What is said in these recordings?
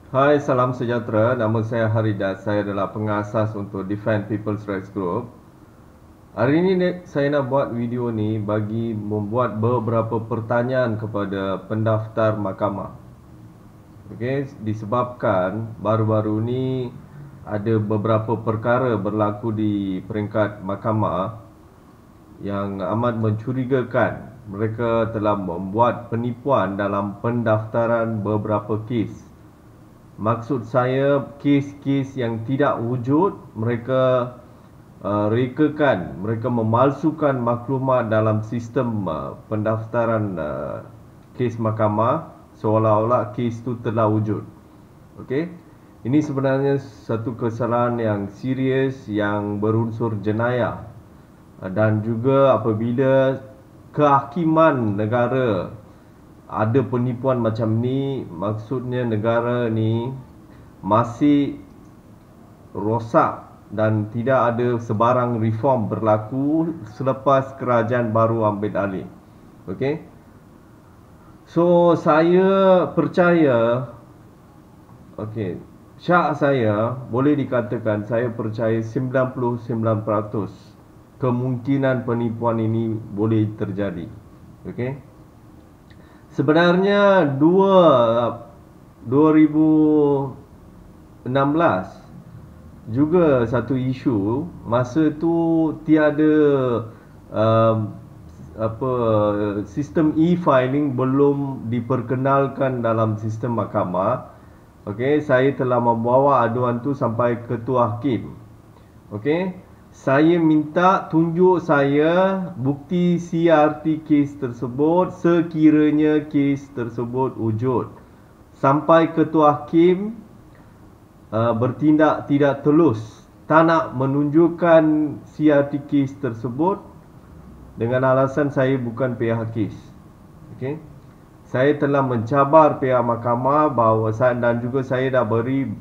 Hai, salam sejahtera. Nama saya Haridas. Saya adalah pengasas untuk Defend People's Rights Group. Hari ini saya nak buat video ni bagi membuat beberapa pertanyaan kepada pendaftar mahkamah. Okey, disebabkan baru-baru ni ada beberapa perkara berlaku di peringkat mahkamah yang amat mencurigakan. Mereka telah membuat penipuan dalam pendaftaran beberapa kes. Maksud saya kes-kes yang tidak wujud, mereka rekakan, mereka memalsukan maklumat dalam sistem pendaftaran kes mahkamah seolah-olah kes itu telah wujud. Okey. Ini sebenarnya satu kesalahan yang serius yang berunsur jenayah. Dan juga apabila kehakiman negara ada penipuan macam ni, maksudnya negara ni masih rosak dan tidak ada sebarang reform berlaku selepas kerajaan baru ambil alih. Okey. So saya percaya, okey, syak saya boleh dikatakan saya percaya 99% kemungkinan penipuan ini boleh terjadi. Okey. Sebenarnya 2016 juga satu isu. Masa tu tiada um, apa sistem e-filing belum diperkenalkan dalam sistem mahkamah. Okey, saya telah membawa aduan tu sampai ketua hakim. Okey, saya minta tunjuk saya bukti CRT kes tersebut sekiranya kes tersebut wujud. Sampai ketua hakim bertindak tidak telus, tak nak menunjukkan CRT kes tersebut dengan alasan saya bukan pihak kes. Okey. Saya telah mencabar pihak mahkamah bahawa dan juga saya dah beri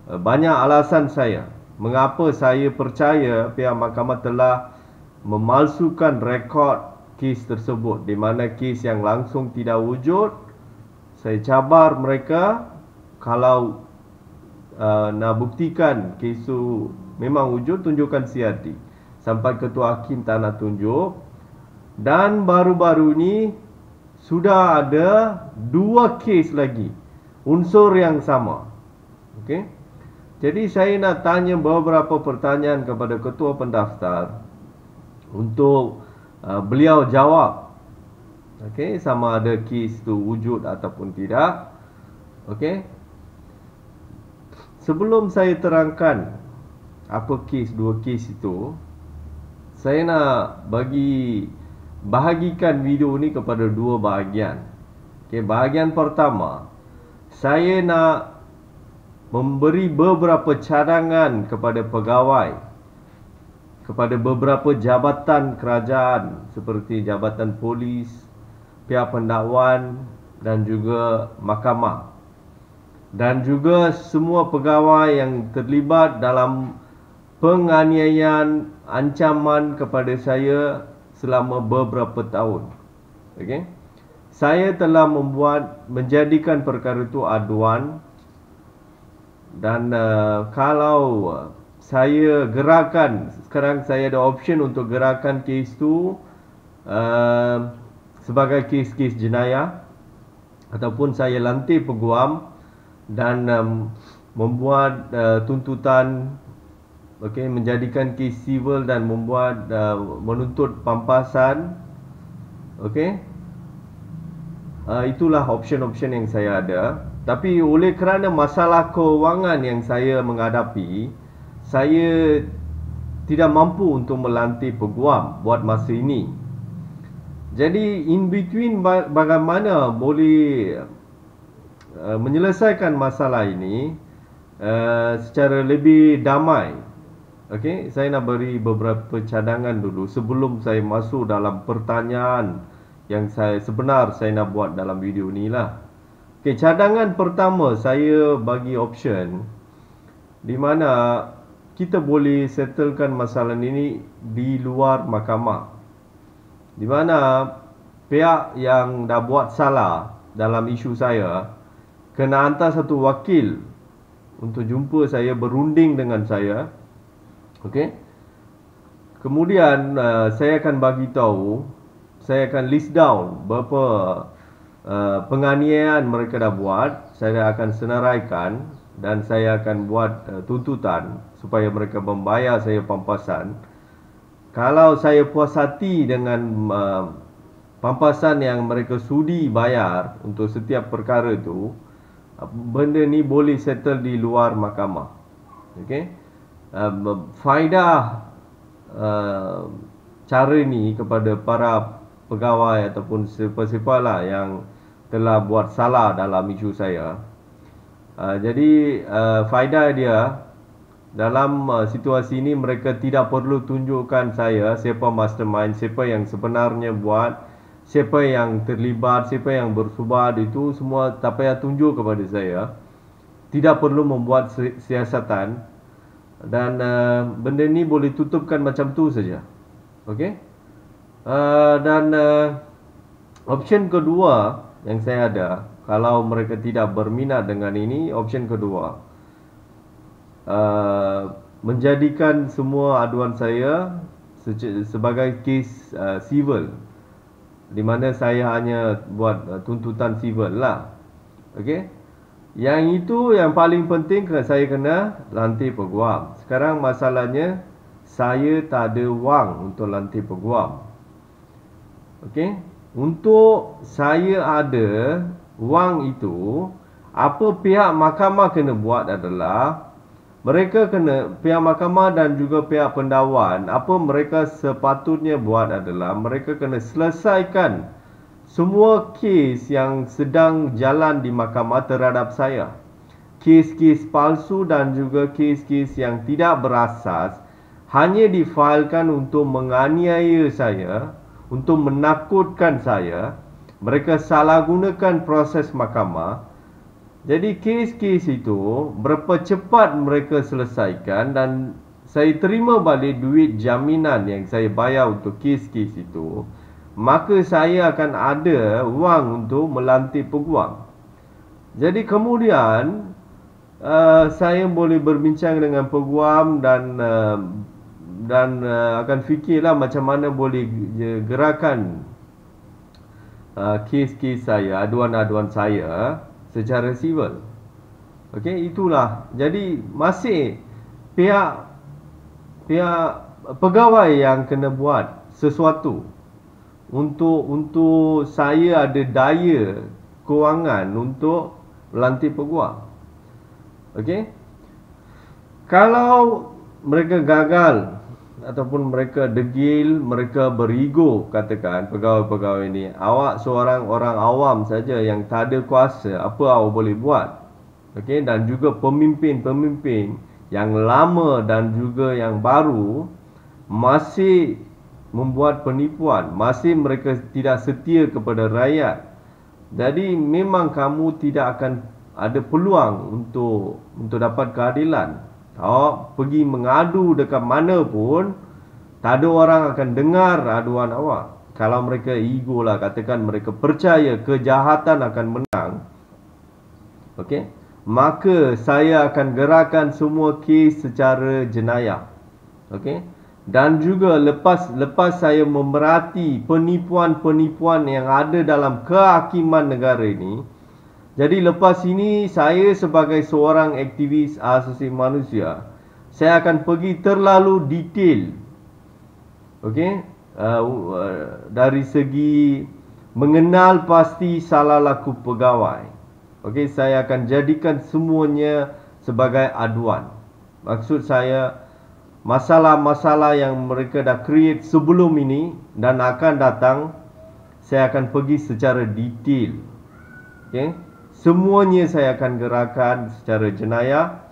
banyak alasan saya mengapa saya percaya pihak mahkamah telah memalsukan rekod kes tersebut, di mana kes yang langsung tidak wujud. Saya cabar mereka kalau nak buktikan kes tu memang wujud, tunjukkan CRT. Sampai ketua hakim tak nak tunjuk. Dan baru-baru ni sudah ada 2 kes lagi unsur yang sama. Okey. Jadi saya nak tanya beberapa pertanyaan kepada ketua pendaftar untuk beliau jawab. Okey, sama ada kes tu wujud ataupun tidak. Okey. Sebelum saya terangkan apa kes, 2 kes itu, saya nak bahagikan video ni kepada 2 bahagian. Okey, bahagian pertama, saya nak memberi beberapa cadangan kepada pegawai, kepada beberapa jabatan kerajaan seperti jabatan polis, pihak pendakwan dan juga mahkamah. Dan juga semua pegawai yang terlibat dalam penganiayaan, ancaman kepada saya selama beberapa tahun. Okey. Saya telah menjadikan perkara itu aduan. Dan kalau saya gerakan, sekarang saya ada option untuk gerakan kes tu sebagai kes-kes jenayah, ataupun saya lantik peguam dan membuat tuntutan, okey, menjadikan kes civil dan membuat menuntut pampasan. Okey. Itulah option-option yang saya ada. Tapi oleh kerana masalah kewangan yang saya menghadapi, saya tidak mampu untuk melantik peguam buat masa ini. Jadi in between bagaimana boleh menyelesaikan masalah ini secara lebih damai. Okey, saya nak beri beberapa cadangan dulu sebelum saya masuk dalam pertanyaan yang saya nak buat dalam video ni lah. Okay, cadangan pertama saya bagi option di mana kita boleh settlekan masalah ini di luar mahkamah. Di mana pihak yang dah buat salah dalam isu saya, kena hantar satu wakil untuk jumpa saya, berunding dengan saya. Okey. Kemudian saya akan bagi tahu, saya akan list down berapa penganiayaan mereka dah buat. Saya akan senaraikan dan saya akan buat tuntutan supaya mereka membayar saya pampasan. Kalau saya puas hati dengan pampasan yang mereka sudi bayar untuk setiap perkara itu, benda ni boleh settle di luar mahkamah. Okey. Faedah cara ni kepada para pegawai ataupun siapa-siapa lah yang telah buat salah dalam isu saya. Jadi faedah dia dalam situasi ini, mereka tidak perlu tunjukkan saya siapa mastermind, siapa yang sebenarnya buat, siapa yang terlibat, siapa yang bersubat, itu semua tak payah tunjuk kepada saya. Tidak perlu membuat siasatan. Dan benda ni boleh tutupkan macam tu saja. Okey. Dan option kedua yang saya ada, kalau mereka tidak berminat dengan ini, option kedua, menjadikan semua aduan saya sebagai kes civil, di mana saya hanya buat tuntutan civil lah. Okey. Yang itu yang paling penting, saya kena lantik peguam. Sekarang masalahnya, saya tak ada wang untuk lantik peguam. Okey. Untuk saya ada wang itu, apa pihak mahkamah kena buat adalah, mereka kena, pihak mahkamah dan juga pihak pendakwan, apa mereka sepatutnya buat adalah, mereka kena selesaikan semua kes yang sedang jalan di mahkamah terhadap saya. Kes-kes palsu dan juga kes-kes yang tidak berasas hanya difailkan untuk menganiaya saya, untuk menakutkan saya. Mereka salah gunakan proses mahkamah. Jadi kes-kes itu berapa cepat mereka selesaikan, dan saya terima balik duit jaminan yang saya bayar untuk kes-kes itu, maka saya akan ada wang untuk melantik peguam. Jadi kemudian saya boleh berbincang dengan peguam dan akan fikirlah macam mana boleh gerakan kes-kes saya, aduan-aduan saya secara civil. Okey, itulah. Jadi masih pihak pegawai yang kena buat sesuatu untuk saya ada daya kewangan untuk melantik peguam. Okey. Kalau mereka gagal ataupun mereka degil, mereka berigo, katakan pegawai-pegawai ini, awak seorang orang awam saja yang tak ada kuasa, apa awak boleh buat? Okey, dan juga pemimpin-pemimpin yang lama dan juga yang baru masih membuat penipuan, masih mereka tidak setia kepada rakyat. Jadi memang kamu tidak akan ada peluang untuk dapat keadilan. Awak pergi mengadu dekat mana pun, tak ada orang akan dengar aduan awak. Kalau mereka ego lah, katakan mereka percaya kejahatan akan menang, okey, maka saya akan gerakkan semua kes secara jenayah. Okey. Dan juga lepas saya memerhati penipuan-penipuan yang ada dalam kehakiman negara ini, jadi lepas ini saya sebagai seorang aktivis asasi manusia, saya akan pergi terlalu detail. Okey, dari segi mengenal pasti salah laku pegawai. Okey, saya akan jadikan semuanya sebagai aduan. Maksud saya, masalah-masalah yang mereka dah create sebelum ini dan akan datang, saya akan pergi secara detail. Okey, semuanya saya akan gerakkan secara jenayah.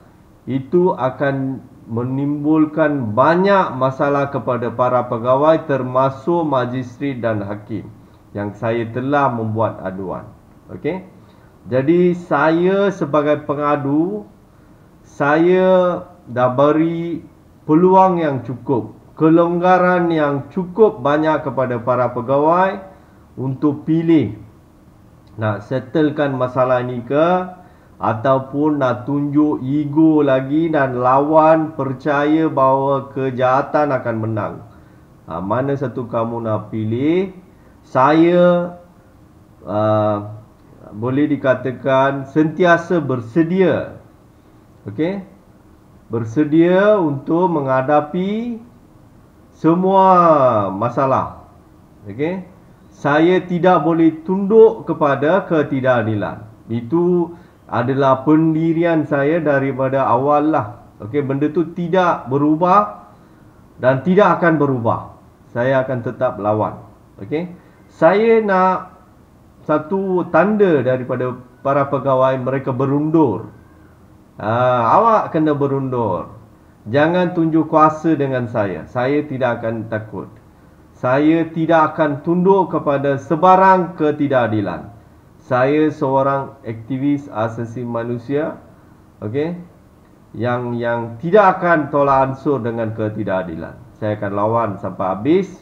Itu akan menimbulkan banyak masalah kepada para pegawai, termasuk magistrat dan hakim yang saya telah membuat aduan. Okey, jadi saya sebagai pengadu, saya dah beri peluang yang cukup, kelonggaran yang cukup banyak kepada para pegawai untuk pilih nak settlekan masalah ini ke ataupun nak tunjuk ego lagi dan lawan percaya bahawa kejahatan akan menang. Mana satu kamu nak pilih? Saya boleh dikatakan sentiasa bersedia, okey, bersedia untuk menghadapi semua masalah. Okey, saya tidak boleh tunduk kepada ketidakadilan. Itu adalah pendirian saya daripada awal lah. Okey, benda tu tidak berubah dan tidak akan berubah. Saya akan tetap lawan. Okey, saya nak satu tanda daripada para pegawai mereka berundur. Awak kena berundur. Jangan tunjuk kuasa dengan saya. Saya tidak akan takut. Saya tidak akan tunduk kepada sebarang ketidakadilan. Saya seorang aktivis asasi manusia, okey, yang tidak akan tolak ansur dengan ketidakadilan. Saya akan lawan sampai habis.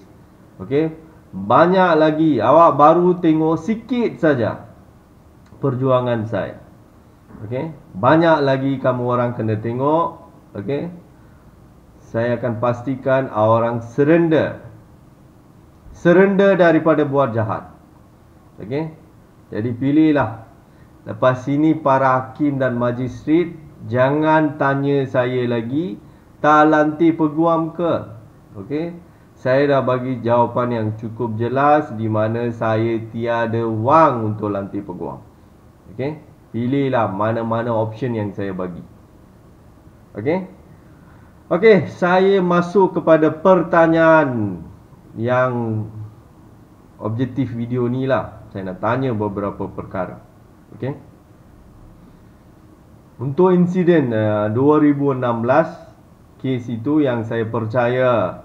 Okey, banyak lagi. Awak baru tengok sikit saja perjuangan saya. Okey, banyak lagi kamu orang kena tengok. Okey, saya akan pastikan orang surrender daripada buat jahat. Okey, jadi pilihlah. Lepas ini para hakim dan magistrat jangan tanya saya lagi, tak lantik peguam ke? Okey, saya dah bagi jawapan yang cukup jelas di mana saya tiada wang untuk lantik peguam. Okey, pilihlah mana-mana option yang saya bagi. Okey. Okey, saya masuk kepada pertanyaan yang objektif video ni lah. Saya nak tanya beberapa perkara. Okey. Untuk insiden 2016, kes itu yang saya percaya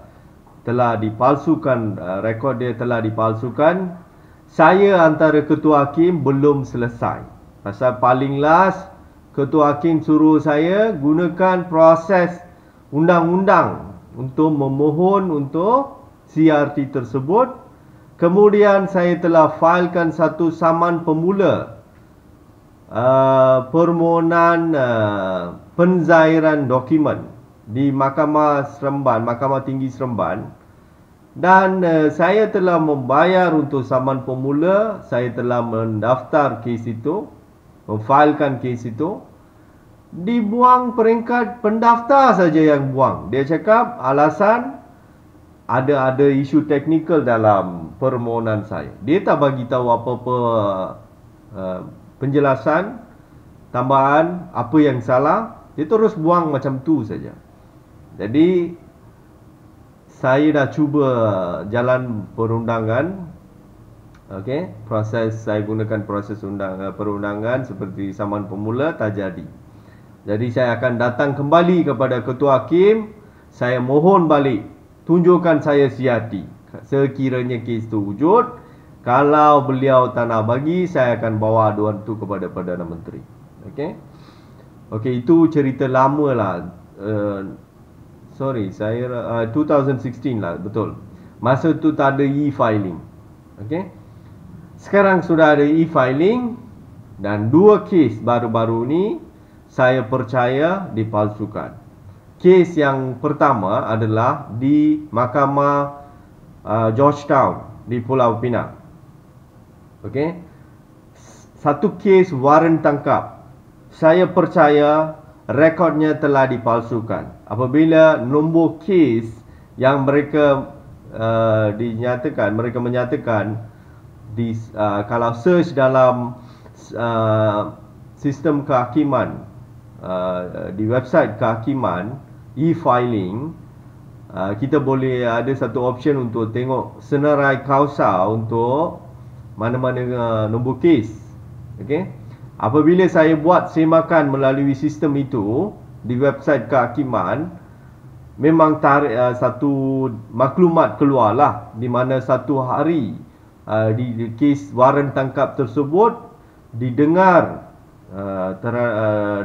telah dipalsukan, rekod dia telah dipalsukan. Saya antara ketua hakim belum selesai. Pasal paling last, ketua hakim suruh saya gunakan proses undang-undang untuk memohon untuk CRT tersebut. Kemudian saya telah failkan satu saman pemula permohonan penzairan dokumen di Mahkamah Seremban, Mahkamah Tinggi Seremban, dan saya telah membayar untuk saman pemula. Saya telah mendaftar kes itu, memfailkan kes itu. Dibuang peringkat pendaftar saja yang buang. Dia cakap alasan ada isu teknikal dalam permohonan saya. Dia tak bagi tahu apa-apa penjelasan tambahan apa yang salah. Dia terus buang macam tu saja. Jadi saya dah cuba jalan perundangan. Okey, saya gunakan proses perundangan seperti saman pemula, tak jadi. Jadi saya akan datang kembali kepada ketua hakim. Saya mohon balik, tunjukkan saya CRT sekiranya kes itu wujud. Kalau beliau tak nak bagi, saya akan bawa aduan itu kepada Perdana Menteri. Okey, itu cerita lama lah. Saya 2016 lah, betul. Masa tu tak ada e-filing. Okey, sekarang sudah ada e-filing. Dan dua kes baru-baru ni saya percaya dipalsukan. Kes yang pertama adalah di Mahkamah Georgetown di Pulau Pinang. Okey, satu kes waran tangkap. Saya percaya rekodnya telah dipalsukan. Apabila nombor kes yang mereka menyatakan kalau search dalam sistem kehakiman, di website kehakiman, e-filing, kita boleh ada satu option untuk tengok senarai kausa untuk mana-mana nombor kes. Okey, apabila saya buat semakan melalui sistem itu di website kehakiman, memang satu maklumat keluarlah di mana satu hari di kes waran tangkap tersebut didengar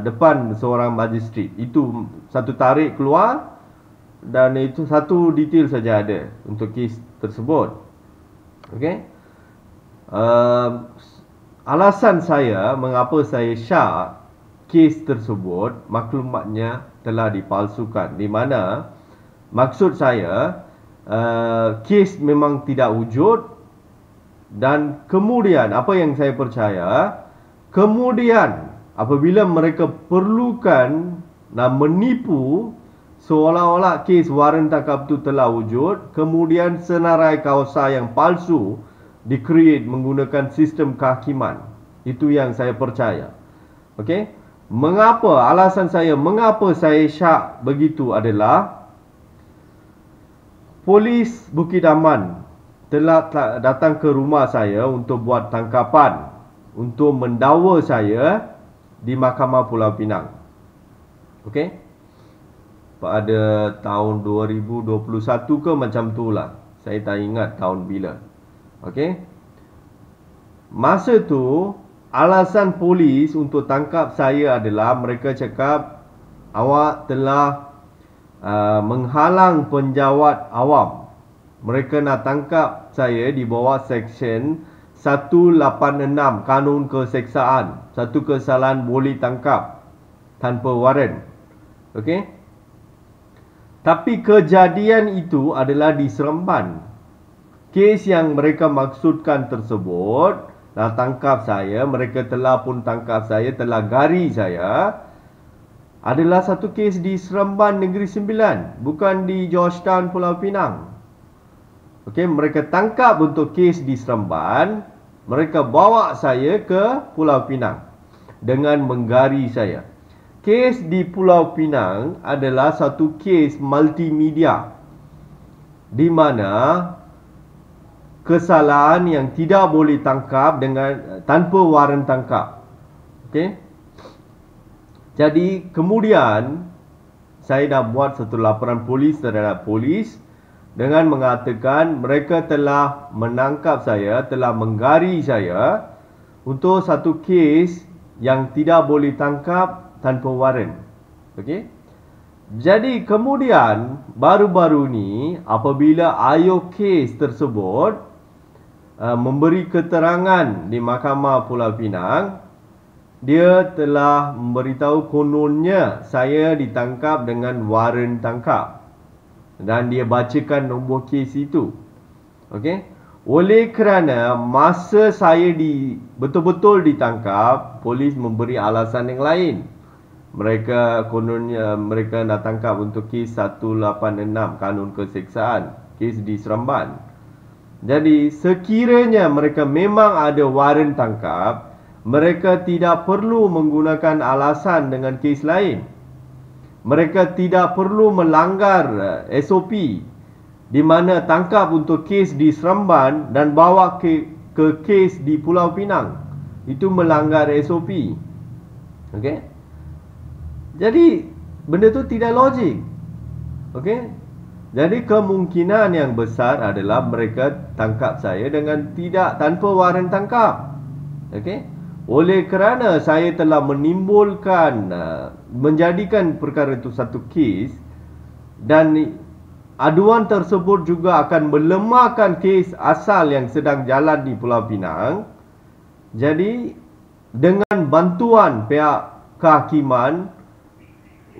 depan seorang magistrat. Itu satu tarikh keluar, dan itu satu detail saja ada untuk kes tersebut. Okey, alasan saya mengapa saya syak kes tersebut maklumatnya telah dipalsukan, di mana maksud saya kes memang tidak wujud, dan kemudian apa yang saya percaya, kemudian apabila mereka perlukan nak menipu seolah-olah kes waran tangkap itu telah wujud, kemudian senarai kausa yang palsu di-create menggunakan sistem kehakiman. Itu yang saya percaya. Okey? Alasan saya mengapa saya syak begitu adalah polis Bukit Aman telah datang ke rumah saya untuk buat tangkapan, untuk mendakwa saya di Mahkamah Pulau Pinang. Okey? Pada tahun 2021 ke macam tu lah. Saya tak ingat tahun bila. Okey? Masa tu alasan polis untuk tangkap saya adalah mereka cakap awak telah menghalang penjawat awam. Mereka nak tangkap saya di bawah Seksyen 186 Kanun Keseksaan. Satu kesalahan boleh tangkap tanpa waran. Okey? Tapi kejadian itu adalah di Seremban. Kes yang mereka maksudkan tersebut nak tangkap saya, mereka telah pun tangkap saya, telah gari saya, adalah satu kes di Seremban Negeri Sembilan, bukan di Georgetown Pulau Pinang. Okey, mereka tangkap untuk kes di Seremban, mereka bawa saya ke Pulau Pinang dengan menggari saya. Kes di Pulau Pinang adalah satu kes multimedia, di mana kesalahan yang tidak boleh tangkap tanpa waran tangkap. Okey. Jadi kemudian saya dah buat satu laporan polis terhadap polis dengan mengatakan mereka telah menangkap saya, telah menggari saya untuk satu kes yang tidak boleh tangkap tanpa waran. Okey. Jadi kemudian baru-baru ni apabila ayuh kes tersebut memberi keterangan di Mahkamah Pulau Pinang, dia telah memberitahu kononnya saya ditangkap dengan waran tangkap, dan dia bacakan nombor kes itu. Okey. Oleh kerana masa saya betul-betul ditangkap, polis memberi alasan yang lain. Kononnya mereka nak tangkap untuk kes 186 Kanun Keseksaan, kes di Seremban. Jadi sekiranya mereka memang ada waran tangkap, mereka tidak perlu menggunakan alasan dengan kes lain. Mereka tidak perlu melanggar SOP, di mana tangkap untuk kes di Seremban dan bawa ke kes di Pulau Pinang. Itu melanggar SOP. Okey. Jadi benda tu tidak logik. Okey. Jadi kemungkinan yang besar adalah mereka tangkap saya tanpa waran tangkap. Okey. Oleh kerana saya telah menjadikan perkara itu satu kes, dan aduan tersebut juga akan melemahkan kes asal yang sedang jalan di Pulau Pinang. Jadi dengan bantuan pihak kehakiman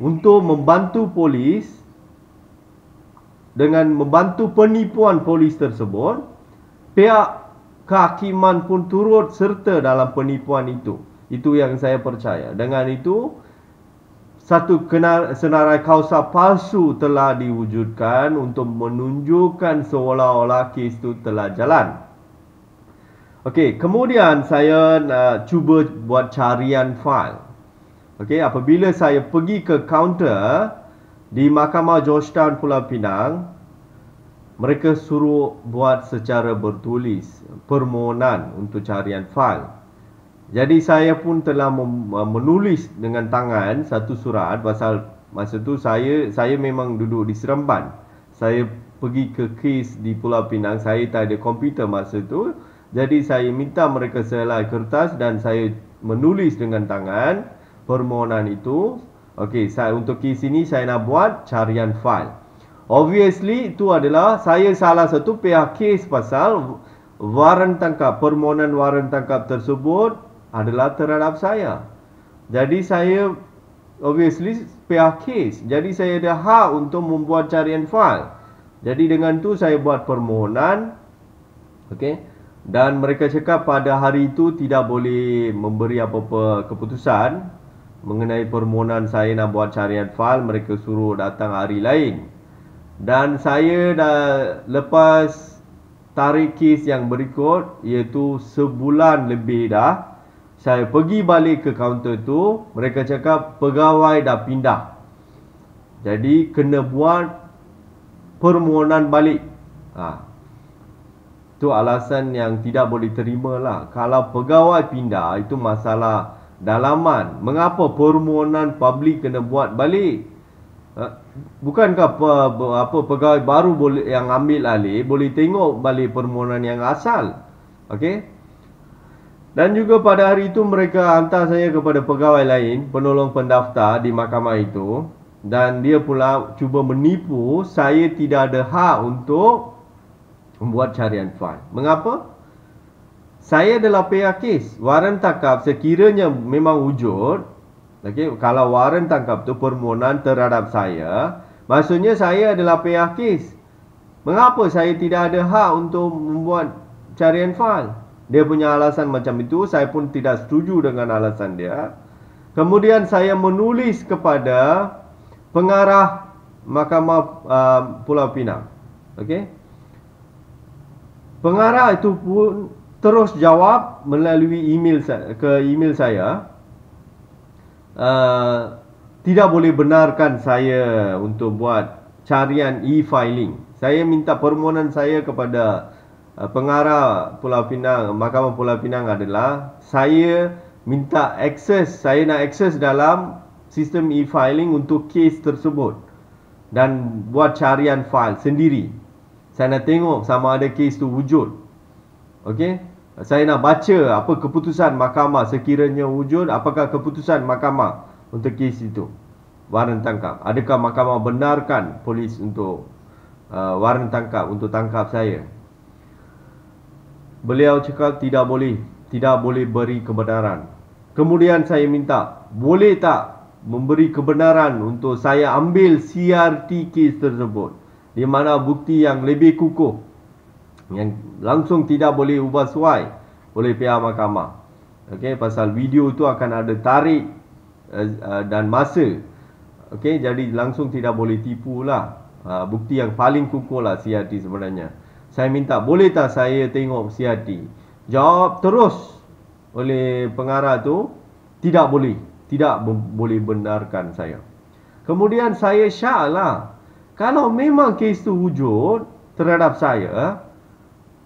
untuk membantu polis, dengan membantu penipuan polis tersebut, pihak kehakiman pun turut serta dalam penipuan itu. Itu yang saya percaya. Dengan itu, satu senarai kausa palsu telah diwujudkan untuk menunjukkan seolah-olah kes itu telah jalan. Okey, kemudian saya cuba buat carian fail. Okey, apabila saya pergi ke kaunter di Mahkamah Georgetown Pulau Pinang, mereka suruh buat secara bertulis permohonan untuk carian fail. Jadi saya pun telah menulis dengan tangan satu surat, pasal masa tu saya memang duduk di Seremban. Saya pergi ke kes di Pulau Pinang, saya tak ada komputer masa tu. Jadi saya minta mereka selai kertas dan saya menulis dengan tangan permohonan itu. Okey, untuk kes ini saya nak buat carian fail. Obviously itu adalah saya salah satu pihak kes, pasal waran tangkap, permohonan waran tangkap tersebut adalah terhadap saya. Jadi saya obviously pihak kes. Jadi saya ada hak untuk membuat carian fail. Jadi dengan tu saya buat permohonan. Okey. Dan mereka cakap pada hari itu tidak boleh memberi apa-apa keputusan mengenai permohonan saya nak buat carian fail. Mereka suruh datang hari lain. Dan saya dah lepas tarik kes yang berikut, iaitu sebulan lebih dah, saya pergi balik ke kaunter tu. Mereka cakap pegawai dah pindah, jadi kena buat permohonan balik. Itu alasan yang tidak boleh terima lah. Kalau pegawai pindah, itu masalah dalaman. Mengapa permohonan publik kena buat balik? Bukankah pegawai baru boleh, yang ambil alih, boleh tengok balik permohonan yang asal? Okey. Dan juga pada hari itu mereka hantar saya kepada pegawai lain, penolong pendaftar di mahkamah itu, dan dia pula cuba menipu saya tidak ada hak untuk membuat carian fail. Mengapa? Saya adalah pihak kes. Waran tangkap sekiranya memang wujud, okey, kalau waran tangkap tu permohonan terhadap saya, maksudnya saya adalah pihak kes. Mengapa saya tidak ada hak untuk membuat carian fail? Dia punya alasan macam itu. Saya pun tidak setuju dengan alasan dia. Kemudian saya menulis kepada pengarah Mahkamah Pulau Pinang. Okey. Pengarah itu pun terus jawab melalui email saya. Tidak boleh benarkan saya untuk buat carian e-filing. Saya minta permohonan saya kepada pengarah Pulau Pinang, Mahkamah Pulau Pinang adalah saya minta akses, saya nak akses dalam sistem e-filing untuk kes tersebut dan buat carian fail sendiri. Saya nak tengok sama ada kes tu wujud. Okey? Saya nak baca apa keputusan mahkamah sekiranya wujud, apakah keputusan mahkamah untuk kes itu. Waran tangkap. Adakah mahkamah benarkan polis untuk waran tangkap untuk tangkap saya? Beliau cakap tidak boleh beri kebenaran. Kemudian saya minta, boleh tak memberi kebenaran untuk saya ambil CRT kes tersebut, di mana bukti yang lebih kukuh, yang langsung tidak boleh ubah suai oleh pihak mahkamah. Okey, pasal video itu akan ada tarik dan masa. Okey, jadi langsung tidak boleh tipu lah. Bukti yang paling kukuh lah CRT sebenarnya. Saya minta, boleh tak saya tengok CRT? Jawab terus oleh pengarah tu, tidak boleh benarkan saya. Kemudian saya syak lah, kalau memang kes tu wujud terhadap saya,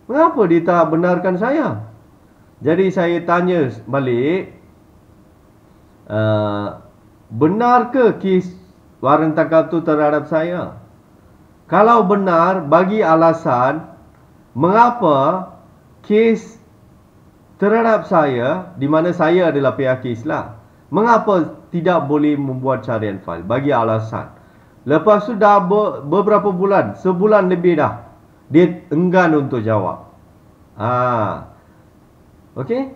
mengapa dia tak benarkan saya? Jadi saya tanya balik, benar ke kes waran tangkap tu terhadap saya? Kalau benar, bagi alasan mengapa kes terhadap saya, di mana saya adalah pihak kes lah, mengapa tidak boleh membuat carian fail? Bagi alasan. Lepas tu dah beberapa bulan, sebulan lebih dah, dia enggan untuk jawab. Okey?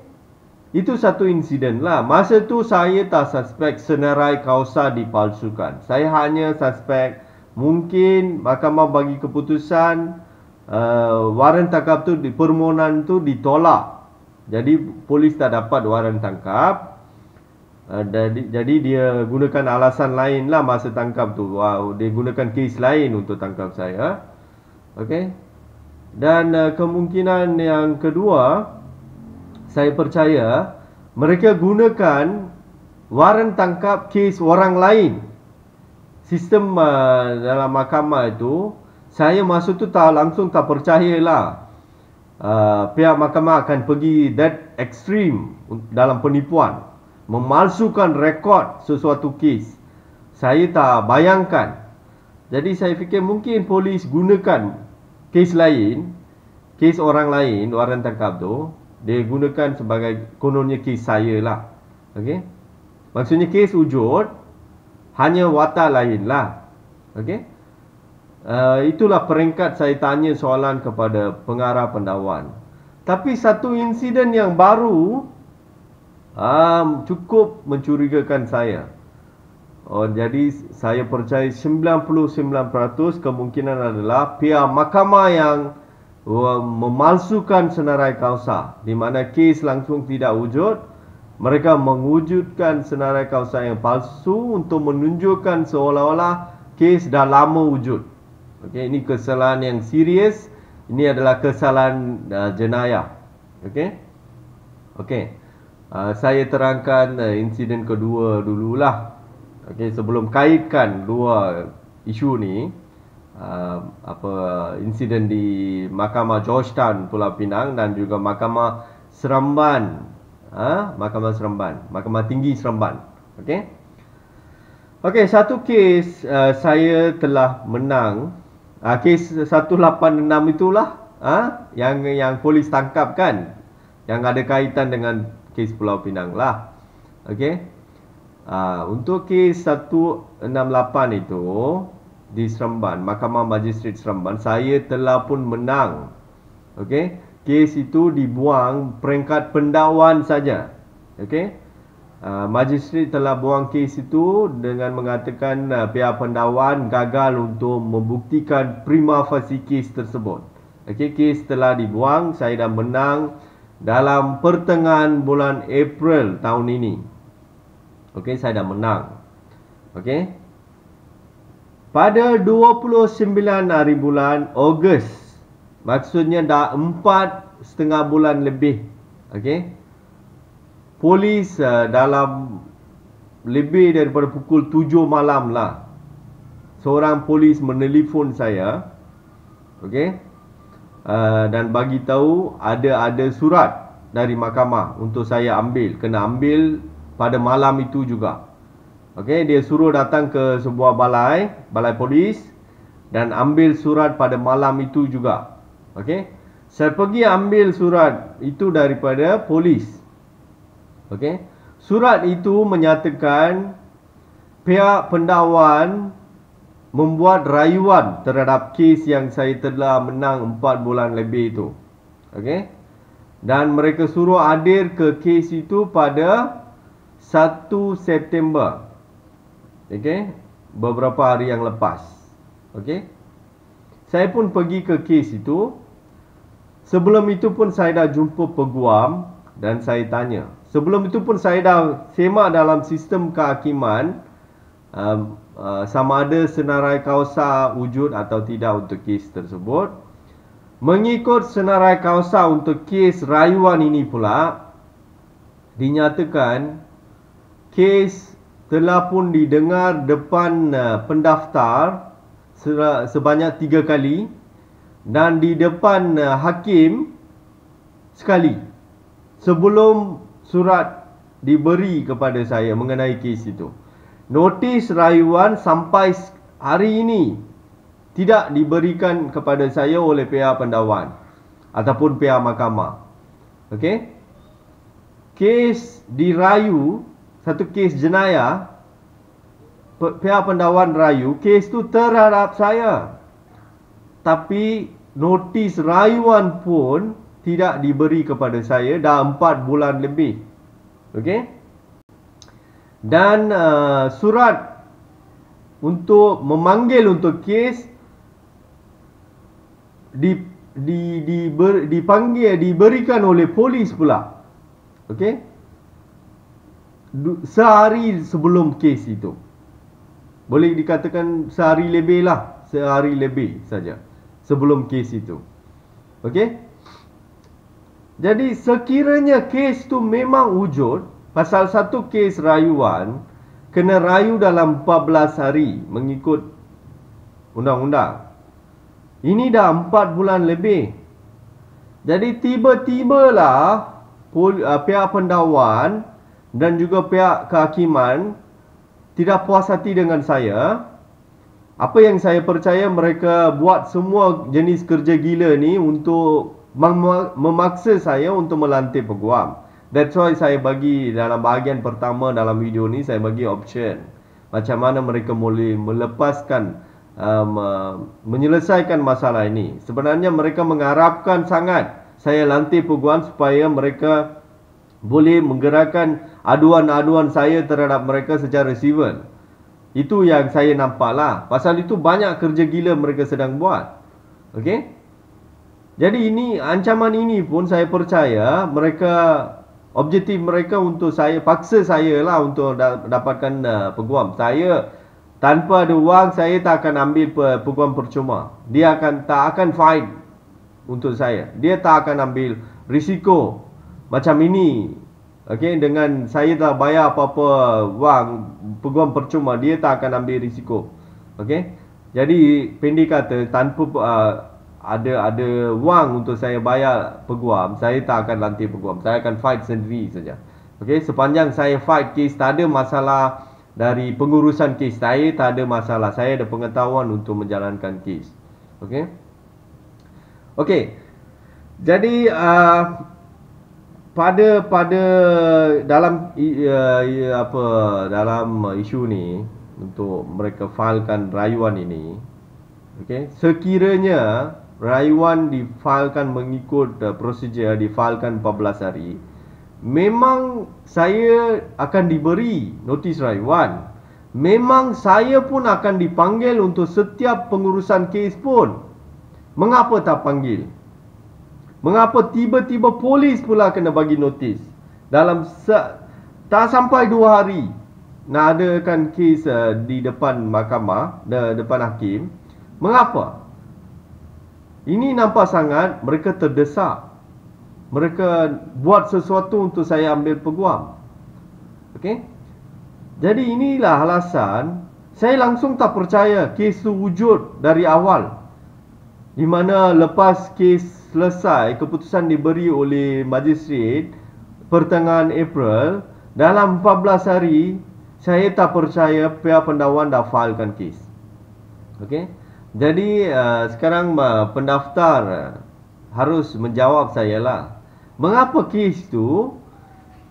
Itu satu insiden lah. Masa tu saya tak suspek senarai kausa dipalsukan. Saya hanya suspek mungkin mahkamah bagi keputusan waran tangkap tu, permohonan tu ditolak. Jadi polis tak dapat waran tangkap. Jadi dia gunakan alasan lain lah masa tangkap tu. Dia gunakan kes lain untuk tangkap saya. Okey. Dan kemungkinan yang kedua, saya percaya mereka gunakan waran tangkap kes orang lain. Sistem dalam mahkamah itu, saya masa tu langsung tak percayalah. Pihak mahkamah akan pergi that extreme dalam penipuan, memalsukan rekod sesuatu kes. Saya tak bayangkan. Jadi saya fikir mungkin polis gunakan kes lain, kes orang lain, waran tangkap tu, dia gunakan sebagai kononnya kes saya lah. Okey? Maksudnya kes wujud, hanya watak lain lah. Okey? Itulah peringkat saya tanya soalan kepada pengarah pendakwan. Tapi satu insiden yang baru cukup mencurigakan saya. Jadi saya percaya 99% kemungkinan adalah pihak mahkamah yang memalsukan senarai kausa, di mana kes langsung tidak wujud. Mereka mewujudkan senarai kausa yang palsu untuk menunjukkan seolah-olah kes dah lama wujud. Okey, ini kesalahan yang serius. Ini adalah kesalahan jenayah. Okey. Okey. Saya terangkan insiden kedua dululah. Okey, sebelum kaitkan dua isu ni, insiden di Mahkamah Georgetown Pulau Pinang dan juga Mahkamah Seremban, Mahkamah Tinggi Seremban. Okey. Okey, satu kes saya telah menang. Kes 186 itulah yang polis tangkap kan, yang ada kaitan dengan kes Pulau Pinang lah. Okey. Untuk kes 168 itu di Seremban, Mahkamah Magistrate Seremban, saya telah pun menang. Okey, kes itu dibuang peringkat pendakwan saja. Okey, magistrate telah buang kes itu dengan mengatakan pihak pendakwan gagal untuk membuktikan prima facie kes tersebut. Okey, kes telah dibuang, saya dah menang dalam pertengahan bulan April tahun ini. Okey, saya dah menang. Okey. Pada 29 hari bulan Ogos, maksudnya dah 4,5 bulan lebih. Okey. Polis dalam lebih daripada pukul 7 malam lah, seorang polis menelefon saya. Okey. Dan bagi tahu ada surat dari mahkamah untuk saya ambil. Kena ambil pada malam itu juga. Okey, dia suruh datang ke sebuah balai polis dan ambil surat pada malam itu juga. Okey, saya pergi ambil surat itu daripada polis. Okey, surat itu menyatakan pihak pendakwan membuat rayuan terhadap kes yang saya telah menang 4 bulan lebih itu. Okey, dan mereka suruh hadir ke kes itu pada 1 September. Okey, beberapa hari yang lepas. Okey, saya pun pergi ke kes itu. Sebelum itu pun saya dah jumpa peguam dan saya tanya. Sebelum itu pun saya dah semak dalam sistem kehakiman sama ada senarai kausa wujud atau tidak untuk kes tersebut. Mengikut senarai kausa untuk kes rayuan ini pula, dinyatakan kes telah pun didengar depan pendaftar sebanyak 3 kali dan di depan hakim sekali sebelum surat diberi kepada saya mengenai kes itu. Notis rayuan sampai hari ini tidak diberikan kepada saya oleh pihak pendakwan ataupun pihak mahkamah. Okey, kes dirayu, satu kes jenayah, pihak pendakwan rayu kes tu terhadap saya, tapi notis rayuan pun tidak diberi kepada saya dah 4 bulan lebih. Okey, dan surat untuk memanggil untuk kes diberikan oleh polis pula. Okey, sehari sebelum kes itu. Boleh dikatakan sehari lebih lah, sehari lebih saja sebelum kes itu. Okey, jadi sekiranya kes tu memang wujud, pasal satu kes rayuan kena rayu dalam 14 hari mengikut undang-undang. Ini dah 4 bulan lebih. Jadi tiba-tibalah pihak pendakwan dan juga pihak kehakiman tidak puas hati dengan saya. Apa yang saya percaya mereka buat semua jenis kerja gila ni untuk memaksa saya untuk melantik peguam. That's why saya bagi dalam bahagian pertama dalam video ni, saya bagi option macam mana mereka boleh melepaskan menyelesaikan masalah ini. Sebenarnya mereka mengharapkan sangat saya lantik peguam supaya mereka boleh menggerakkan aduan-aduan saya terhadap mereka secara civil. Itu yang saya nampak lah. Pasal itu banyak kerja gila mereka sedang buat. Okey. Jadi ini, ancaman ini pun saya percaya mereka, objektif mereka untuk saya, paksa saya lah untuk dapatkan peguam. Saya tanpa ada wang, saya tak akan ambil peguam percuma. Dia tak akan fight untuk saya. Dia tak akan ambil risiko macam ini. Okey, dengan saya tak bayar apa-apa wang peguam percuma, dia tak akan ambil risiko. Okey. Jadi pendek kata, tanpa ada wang untuk saya bayar peguam, saya tak akan lantik peguam. Saya akan fight sendiri saja. Okey, sepanjang saya fight kes, tak ada masalah dari pengurusan kes, saya tak ada masalah. Saya ada pengetahuan untuk menjalankan kes. Okey. Okey. Jadi pada dalam dalam isu ni, untuk mereka filekan rayuan ini, okey, sekiranya rayuan difilekan mengikut prosedur, difilekan 14 hari, memang saya akan diberi notis rayuan. Memang saya pun akan dipanggil untuk setiap pengurusan kes pun. Mengapa tak panggil? Mengapa tiba-tiba polis pula kena bagi notis? Dalam tak sampai 2 hari nak adakan kes di depan mahkamah, depan hakim. Mengapa? Ini nampak sangat mereka terdesak. Mereka buat sesuatu untuk saya ambil peguam. Okey? Jadi inilah alasan saya langsung tak percaya kes tu wujud dari awal. Di mana lepas kes selesai, keputusan diberi oleh majistret pertengahan April, dalam 14 hari saya tak percaya pihak pendakwan dah filekan kes. Okey. Jadi sekarang pendaftar harus menjawab saya lah. Mengapa kes tu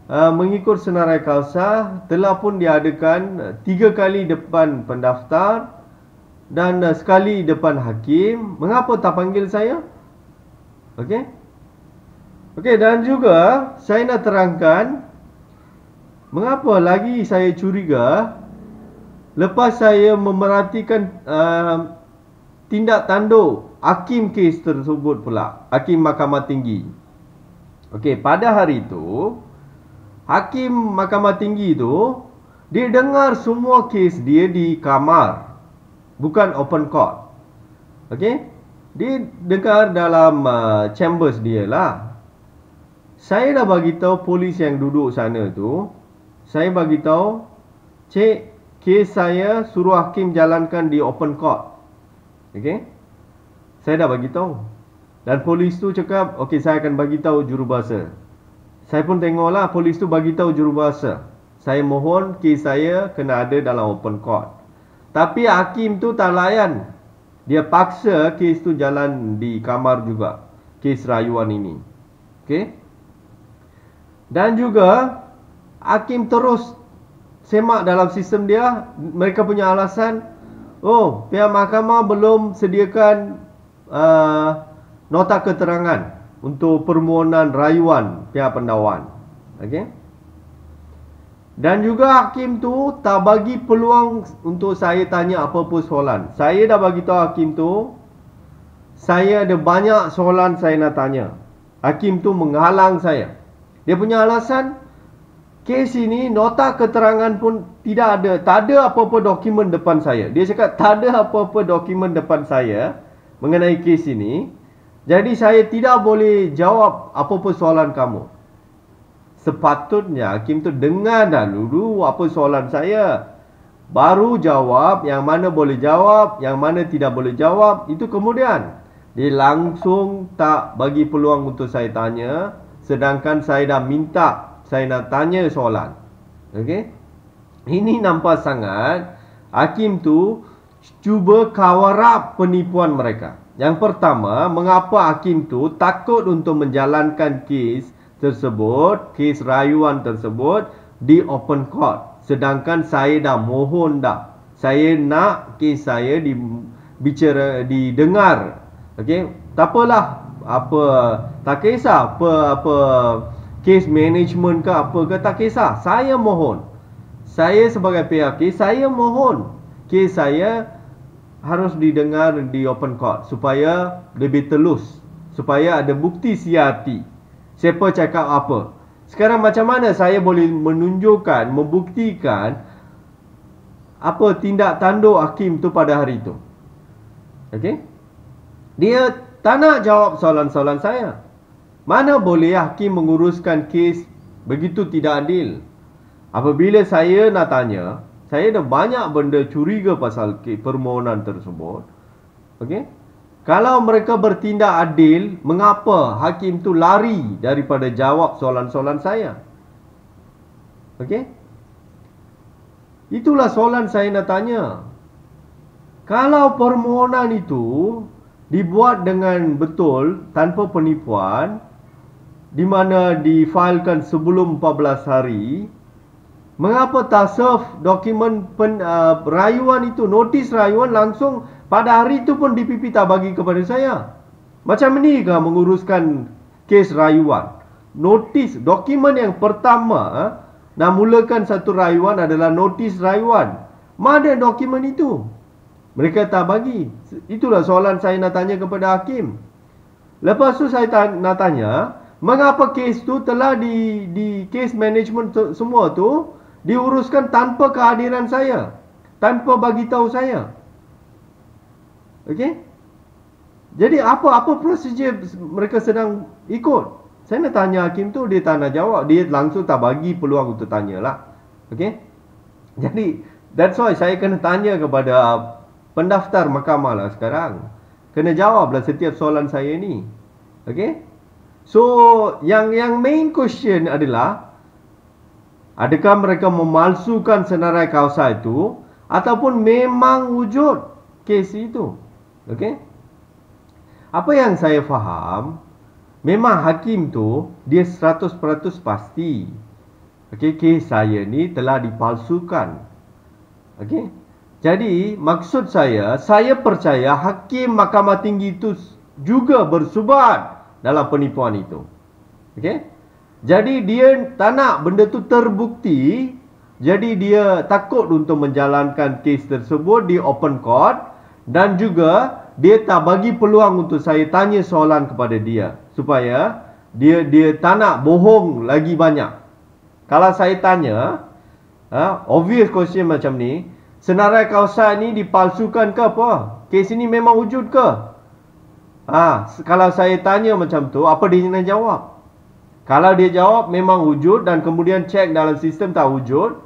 mengikut senarai kausa telah pun diadakan 3 kali depan pendaftar dan sekali depan hakim. Mengapa tak panggil saya? Okey. Okey, dan juga saya nak terangkan mengapa lagi saya curiga lepas saya memerhatikan tindak tanduk hakim kes tersebut pula, hakim Mahkamah Tinggi. Okey, pada hari itu hakim Mahkamah Tinggi tu dia dengar semua kes dia di kamar, bukan open court. Okey? Dia dengar dalam chambers dia lah. Saya dah bagi tahu polis yang duduk sana tu, saya bagi tahu, cik, kes saya suruh hakim jalankan di open court. Okey? Saya dah bagi tahu. Dan polis tu cakap, okey, saya akan bagi tahu jurubahasa. Saya pun tengoklah polis tu bagi tahu jurubahasa. Saya mohon kes saya kena ada dalam open court. Tapi hakim tu tak layan. Dia paksa kes tu jalan di kamar juga, kes rayuan ini. Okey? Dan juga hakim terus semak dalam sistem dia. Mereka punya alasan, oh, pihak mahkamah belum sediakan nota keterangan untuk permohonan rayuan pihak pendakwan. Okey? Dan juga hakim tu tak bagi peluang untuk saya tanya apa-apa soalan. Saya dah bagi tahu hakim tu, saya ada banyak soalan saya nak tanya. Hakim tu menghalang saya. Dia punya alasan, kes ini nota keterangan pun tidak ada. Tak ada apa-apa dokumen depan saya. Dia cakap tak ada apa-apa dokumen depan saya mengenai kes ini. Jadi saya tidak boleh jawab apa-apa soalan kamu. Sepatutnya hakim tu dengar dulu apa soalan saya, baru jawab. Yang mana boleh jawab, yang mana tidak boleh jawab, itu kemudian. Dia langsung tak bagi peluang untuk saya tanya, sedangkan saya dah minta saya nak tanya soalan. Okey? Ini nampak sangat hakim tu cuba cover up penipuan mereka. Yang pertama, mengapa hakim tu takut untuk menjalankan kes tersebut, kes rayuan tersebut di open court, sedangkan saya dah mohon dah. Saya nak kes saya didengar. Okey, tak apalah, tak kisah apa kes management ke apa ke, tak kisah. Saya mohon, saya sebagai pihak kes, saya mohon kes saya harus didengar di open court supaya lebih telus, supaya ada bukti siasati siapa cakap apa. Sekarang macam mana saya boleh menunjukkan, membuktikan apa tindak tanduk hakim tu pada hari itu? Okey? Dia tak nak jawab soalan-soalan saya. Mana boleh hakim menguruskan kes begitu tidak adil? Apabila saya nak tanya, saya ada banyak benda curiga pasal permohonan tersebut. Okey? Kalau mereka bertindak adil, mengapa hakim tu lari daripada jawab soalan-soalan saya? Okey? Itulah soalan saya nak tanya. Kalau permohonan itu dibuat dengan betul, tanpa penipuan, di mana difailkan sebelum 14 hari, mengapa tak serve dokumen rayuan itu, notis rayuan langsung pada hari itu pun DPP tak bagi kepada saya? Macam ni kah menguruskan kes rayuan? Notis, dokumen yang pertama nak mulakan satu rayuan adalah notis rayuan. Mana dokumen itu? Mereka tak bagi. Itulah soalan saya nak tanya kepada hakim. Lepas tu saya nak tanya, mengapa kes tu telah di case management semua tu diuruskan tanpa kehadiran saya, tanpa bagi tahu saya. Okey? Jadi apa prosedur mereka sedang ikut? Saya nak tanya hakim tu, dia tak nak jawab. Dia langsung tak bagi peluang untuk tanyalah. Okey? Jadi, that's why saya kena tanya kepada pendaftar mahkamah lah sekarang. Kena jawablah setiap soalan saya ni. Okey? So, yang main question adalah, adakah mereka memalsukan senarai kausa itu ataupun memang wujud kes itu? Okey? Apa yang saya faham, memang hakim tu dia 100% pasti. Okey, kes saya ni telah dipalsukan. Okey. Jadi, maksud saya percaya hakim Mahkamah Tinggi itu juga bersubat dalam penipuan itu. Okey. Jadi dia tak nak benda tu terbukti. Jadi dia takut untuk menjalankan kes tersebut di open court, dan juga dia tak bagi peluang untuk saya tanya soalan kepada dia, supaya dia tak nak bohong lagi banyak. Kalau saya tanya obvious question macam ni, senarai kausa ni dipalsukan ke apa? Kes ini memang wujud ke? Kalau saya tanya macam tu, apa dia nak jawab? Kalau dia jawab memang wujud dan kemudian cek dalam sistem tak wujud,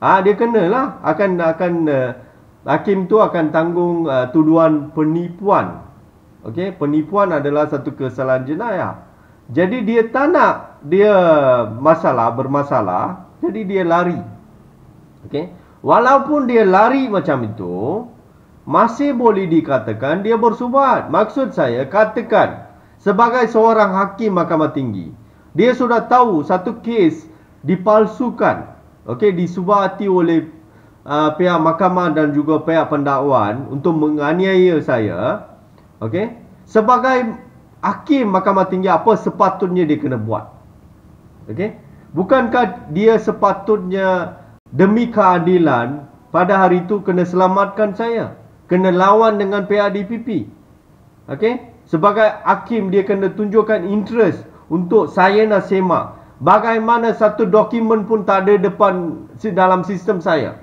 dia kenalah hakim tu akan tanggung tuduhan penipuan. Okey, penipuan adalah satu kesalahan jenayah. Jadi dia tak nak dia bermasalah, jadi dia lari. Okey, walaupun dia lari macam itu, masih boleh dikatakan dia bersubat. Maksud saya, katakan sebagai seorang hakim Mahkamah Tinggi, dia sudah tahu satu kes dipalsukan, okey, disubati oleh pihak mahkamah dan juga pihak pendakwan untuk menganiaya saya. Okey, sebagai hakim Mahkamah Tinggi, apa sepatutnya dia kena buat? Okey, bukankah dia sepatutnya demi keadilan pada hari itu kena selamatkan saya, kena lawan dengan pihak DPP? Okey, sebagai hakim dia kena tunjukkan interest untuk saya nak semak. Bagaimana satu dokumen pun tak ada dalam sistem saya,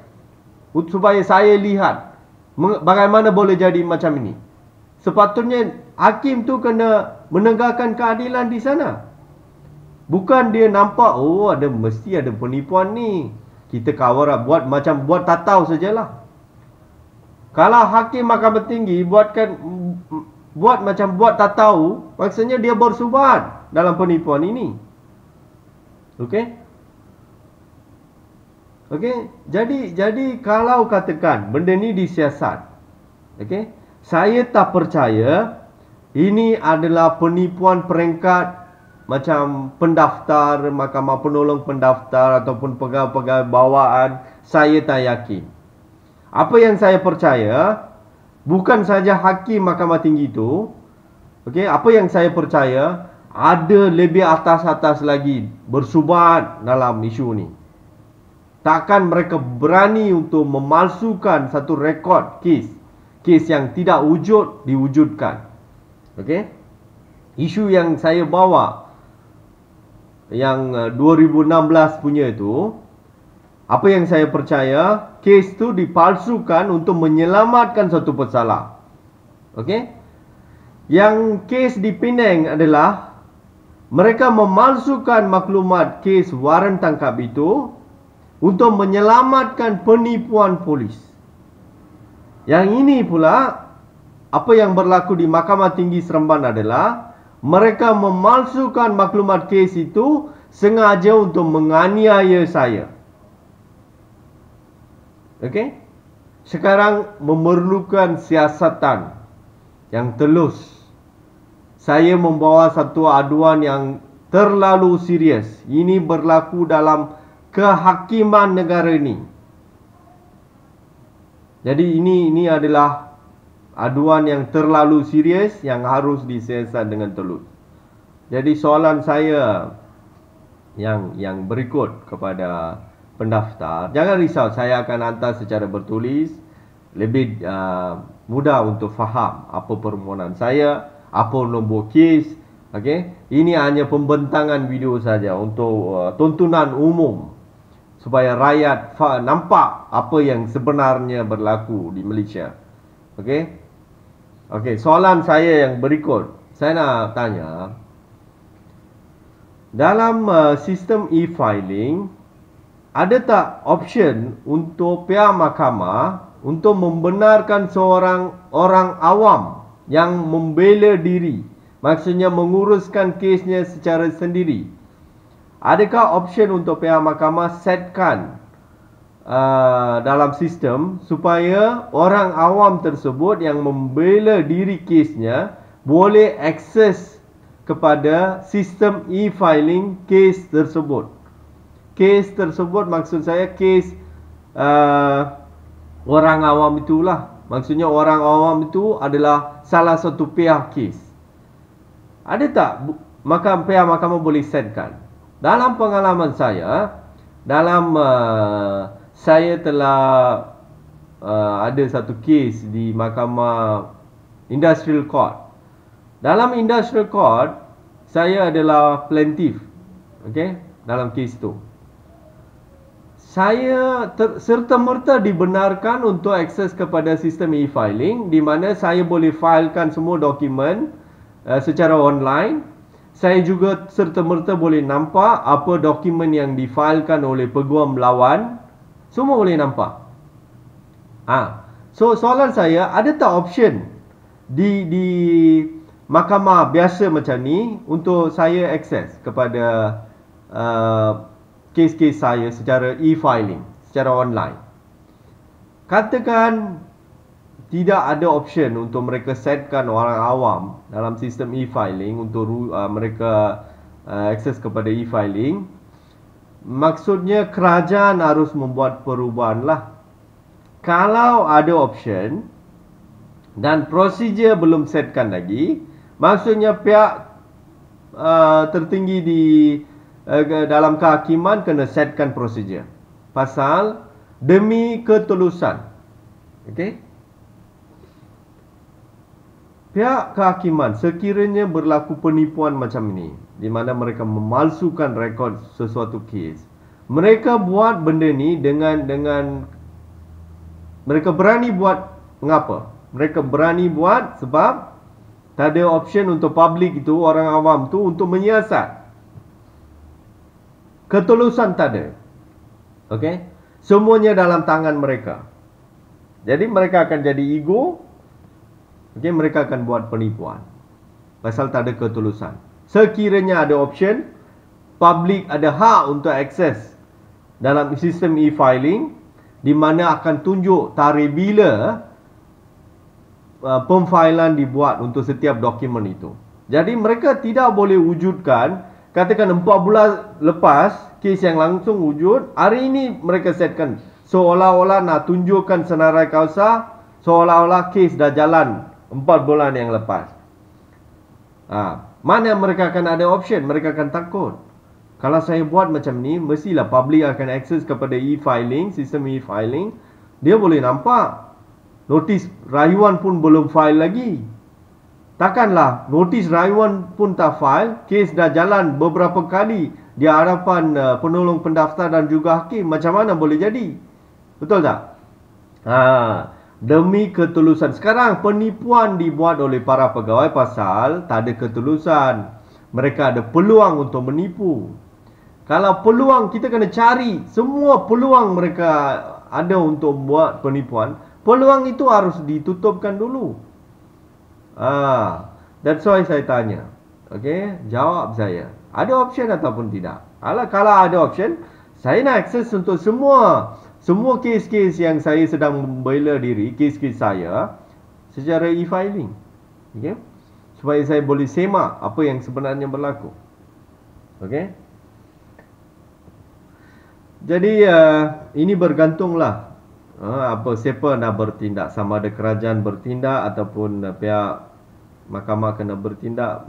supaya saya lihat bagaimana boleh jadi macam ini. Sepatutnya hakim tu kena menegakkan keadilan di sana. Bukan dia nampak, mesti ada penipuan ni, kita kawal buat tak tahu sajalah. Kalau hakim Mahkamah Tinggi buat tak tahu, maksudnya dia bersubat dalam penipuan ini. Okey? Okey, jadi kalau katakan benda ni disiasat, okey, saya tak percaya ini adalah penipuan peringkat macam pendaftar, mahkamah penolong pendaftar ataupun pegawai-pegawai bawaan. Saya tak yakin. Apa yang saya percaya, bukan saja hakim Mahkamah Tinggi itu, okey, apa yang saya percaya, ada lebih atas-atas lagi bersubat dalam isu ni. Takkan mereka berani untuk memalsukan satu rekod kes yang tidak wujud diwujudkan. Okey? Isu yang saya bawa yang 2016 punya itu, apa yang saya percaya, kes tu dipalsukan untuk menyelamatkan satu pesalah. Okey? Yang kes di Penang adalah mereka memalsukan maklumat kes waran tangkap itu untuk menyelamatkan penipuan polis. Yang ini pula, apa yang berlaku di Mahkamah Tinggi Seremban adalah mereka memalsukan maklumat kes itu sengaja untuk menganiaya saya. Okey? Sekarang memerlukan siasatan yang telus. Saya membawa satu aduan yang terlalu serius. Ini berlaku dalam kehakiman negara ini. Jadi ini adalah aduan yang terlalu serius yang harus disiasat dengan telus. Jadi soalan saya yang berikut kepada pendaftar, jangan risau, saya akan hantar secara bertulis, lebih mudah untuk faham apa permohonan saya, apa nombor kes. Okey, ini hanya pembentangan video saja untuk tontonan umum supaya rakyat nampak apa yang sebenarnya berlaku di Malaysia. Okey. Okey, soalan saya yang berikut, saya nak tanya, dalam sistem e-filing ada tak option untuk pihak mahkamah untuk membenarkan seorang orang awam yang membela diri, maksudnya menguruskan kesnya secara sendiri? Adakah option untuk pihak mahkamah setkan dalam sistem supaya orang awam tersebut yang membela diri kesnya boleh akses kepada sistem e-filing kes tersebut? Kes tersebut maksud saya kes orang awam itulah. Maksudnya orang awam itu adalah salah satu pihak kes. Ada tak pihak mahkamah boleh setkan? Dalam pengalaman saya, saya telah ada satu kes di Mahkamah Industrial Court. Dalam Industrial Court, saya adalah plaintiff. Okey, dalam kes itu. Saya serta-merta dibenarkan untuk akses kepada sistem e-filing, di mana saya boleh filekan semua dokumen secara online. Saya juga serta-merta boleh nampak apa dokumen yang difilekan oleh peguam lawan. Semua boleh nampak. So soalan saya, ada tak option di mahkamah biasa macam ni untuk saya akses kepada kes-kes saya secara e-filing, secara online? Katakan tidak ada option untuk mereka setkan orang awam dalam sistem e-filing untuk mereka akses kepada e-filing. Maksudnya kerajaan harus membuat perubahan lah. Kalau ada option dan prosedur belum setkan lagi, maksudnya pihak tertinggi di dalam kehakiman kena setkan prosedur. Pasal demi ketulusan. Okey? Pihak kehakiman sekiranya berlaku penipuan macam ini, di mana mereka memalsukan rekod sesuatu kes, mereka buat benda ni dengan mereka berani buat. Mengapa? Mereka berani buat sebab tak ada option untuk public itu, orang awam tu, untuk menyiasat. Ketulusan tak ada. Okey? Semuanya dalam tangan mereka. Jadi mereka akan jadi ego. Okey, mereka akan buat penipuan pasal tak ada ketulusan. Sekiranya ada option, public ada hak untuk akses dalam sistem e-filing, di mana akan tunjuk tarikh bila pemfailan dibuat untuk setiap dokumen itu. Jadi mereka tidak boleh wujudkan, katakan 4 bulan lepas kes yang langsung wujud, hari ini mereka setkan seolah-olah nak tunjukkan senarai kausa, seolah-olah kes dah jalan 4 bulan yang lepas. Mana mereka akan ada option? Mereka akan takut. Kalau saya buat macam ni, mestilah public akan akses kepada e-filing, sistem e-filing. Dia boleh nampak. Notis rayuan pun belum file lagi. Takkanlah notis rayuan pun tak file, kes dah jalan beberapa kali di hadapan penolong pendaftar dan juga hakim. Macam mana boleh jadi? Betul tak? Demi ketulusan. Sekarang penipuan dibuat oleh para pegawai pasal tak ada ketulusan. Mereka ada peluang untuk menipu. Kalau peluang, kita kena cari semua peluang mereka ada untuk buat penipuan. Peluang itu harus ditutupkan dulu. That's why saya tanya. Okay, jawab saya. Ada option ataupun tidak? Kalau ada option, saya nak akses untuk semua kes-kes yang saya sedang membela diri, kes-kes saya secara e-filing. Okay? Supaya saya boleh semak apa yang sebenarnya berlaku. Okay? Jadi ini bergantunglah siapa nak bertindak, sama ada kerajaan bertindak ataupun pihak mahkamah kena bertindak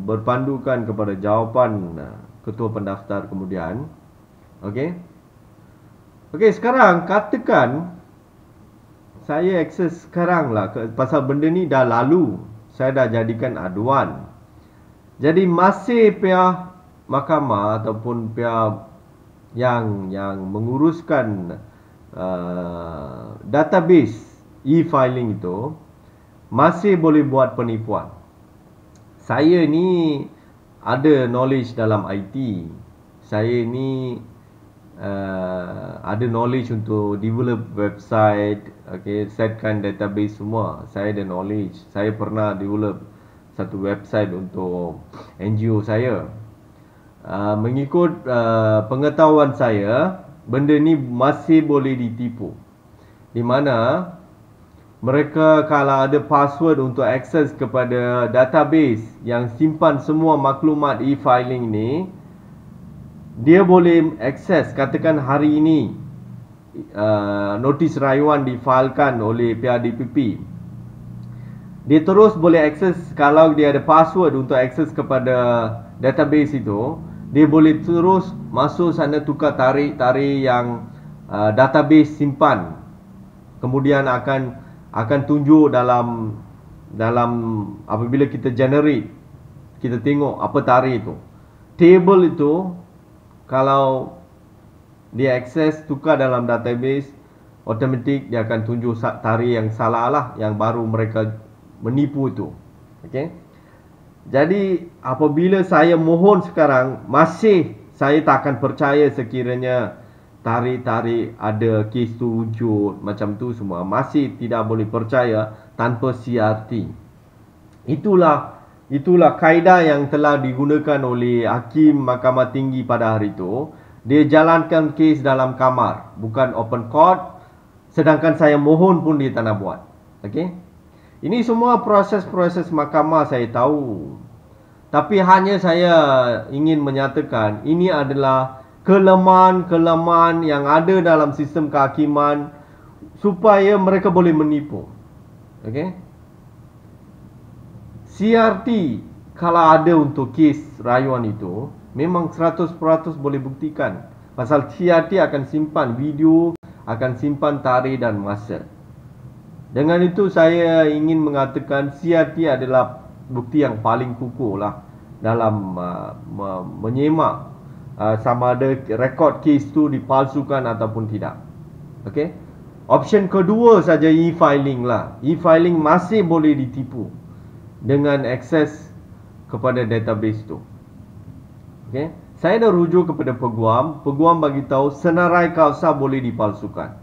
berpandukan kepada jawapan ketua pendaftar kemudian. Okey. Sekarang katakan saya akses sekarang lah pasal benda ni dah lalu, saya dah jadikan aduan. Jadi masih pihak mahkamah ataupun pihak yang menguruskan database e-filing itu masih boleh buat penipuan. Saya ni ada knowledge dalam IT. Saya ni ada knowledge untuk develop website, setkan database semua. Saya ada knowledge. Saya pernah develop satu website untuk NGO saya. Mengikut pengetahuan saya, benda ni masih boleh ditipu. Di mana mereka kalau ada password untuk akses kepada database yang simpan semua maklumat e-filing ni, dia boleh akses. Katakan hari ini notis rayuan difailkan oleh pihak DPP, dia terus boleh akses. Kalau dia ada password untuk akses kepada database itu, dia boleh terus masuk sana tukar tarik yang database simpan. Kemudian akan tunjuk dalam apabila kita generate, kita tengok apa tarik itu. Table itu kalau dia akses tukar dalam database, automatik dia akan tunjuk tarik yang salah lah, yang baru mereka menipu itu. Okey. Jadi apabila saya mohon sekarang, masih saya tak akan percaya sekiranya tarik-tarik ada kes tu wujud macam tu semua. Masih tidak boleh percaya tanpa CRT. Itulah kaedah yang telah digunakan oleh Hakim Mahkamah Tinggi pada hari itu. Dia jalankan kes dalam kamar, bukan open court. Sedangkan saya mohon pun dia tak nak buat. Okey. Ini semua proses-proses mahkamah saya tahu. Tapi hanya saya ingin menyatakan ini adalah kelemahan-kelemahan yang ada dalam sistem kehakiman supaya mereka boleh menipu. Okey. CRT kalau ada untuk kes rayuan itu memang 100% boleh buktikan. Pasal CRT akan simpan video, akan simpan tarikh dan masa. Dengan itu saya ingin mengatakan CRT adalah bukti yang paling kukuh lah dalam menyemak sama ada rekod kes tu dipalsukan ataupun tidak. Okey. Option kedua saja e-filing lah. E-filing masih boleh ditipu dengan akses kepada database tu. Okey. Saya dah rujuk kepada peguam. Peguam bagi tahu senarai kausa boleh dipalsukan.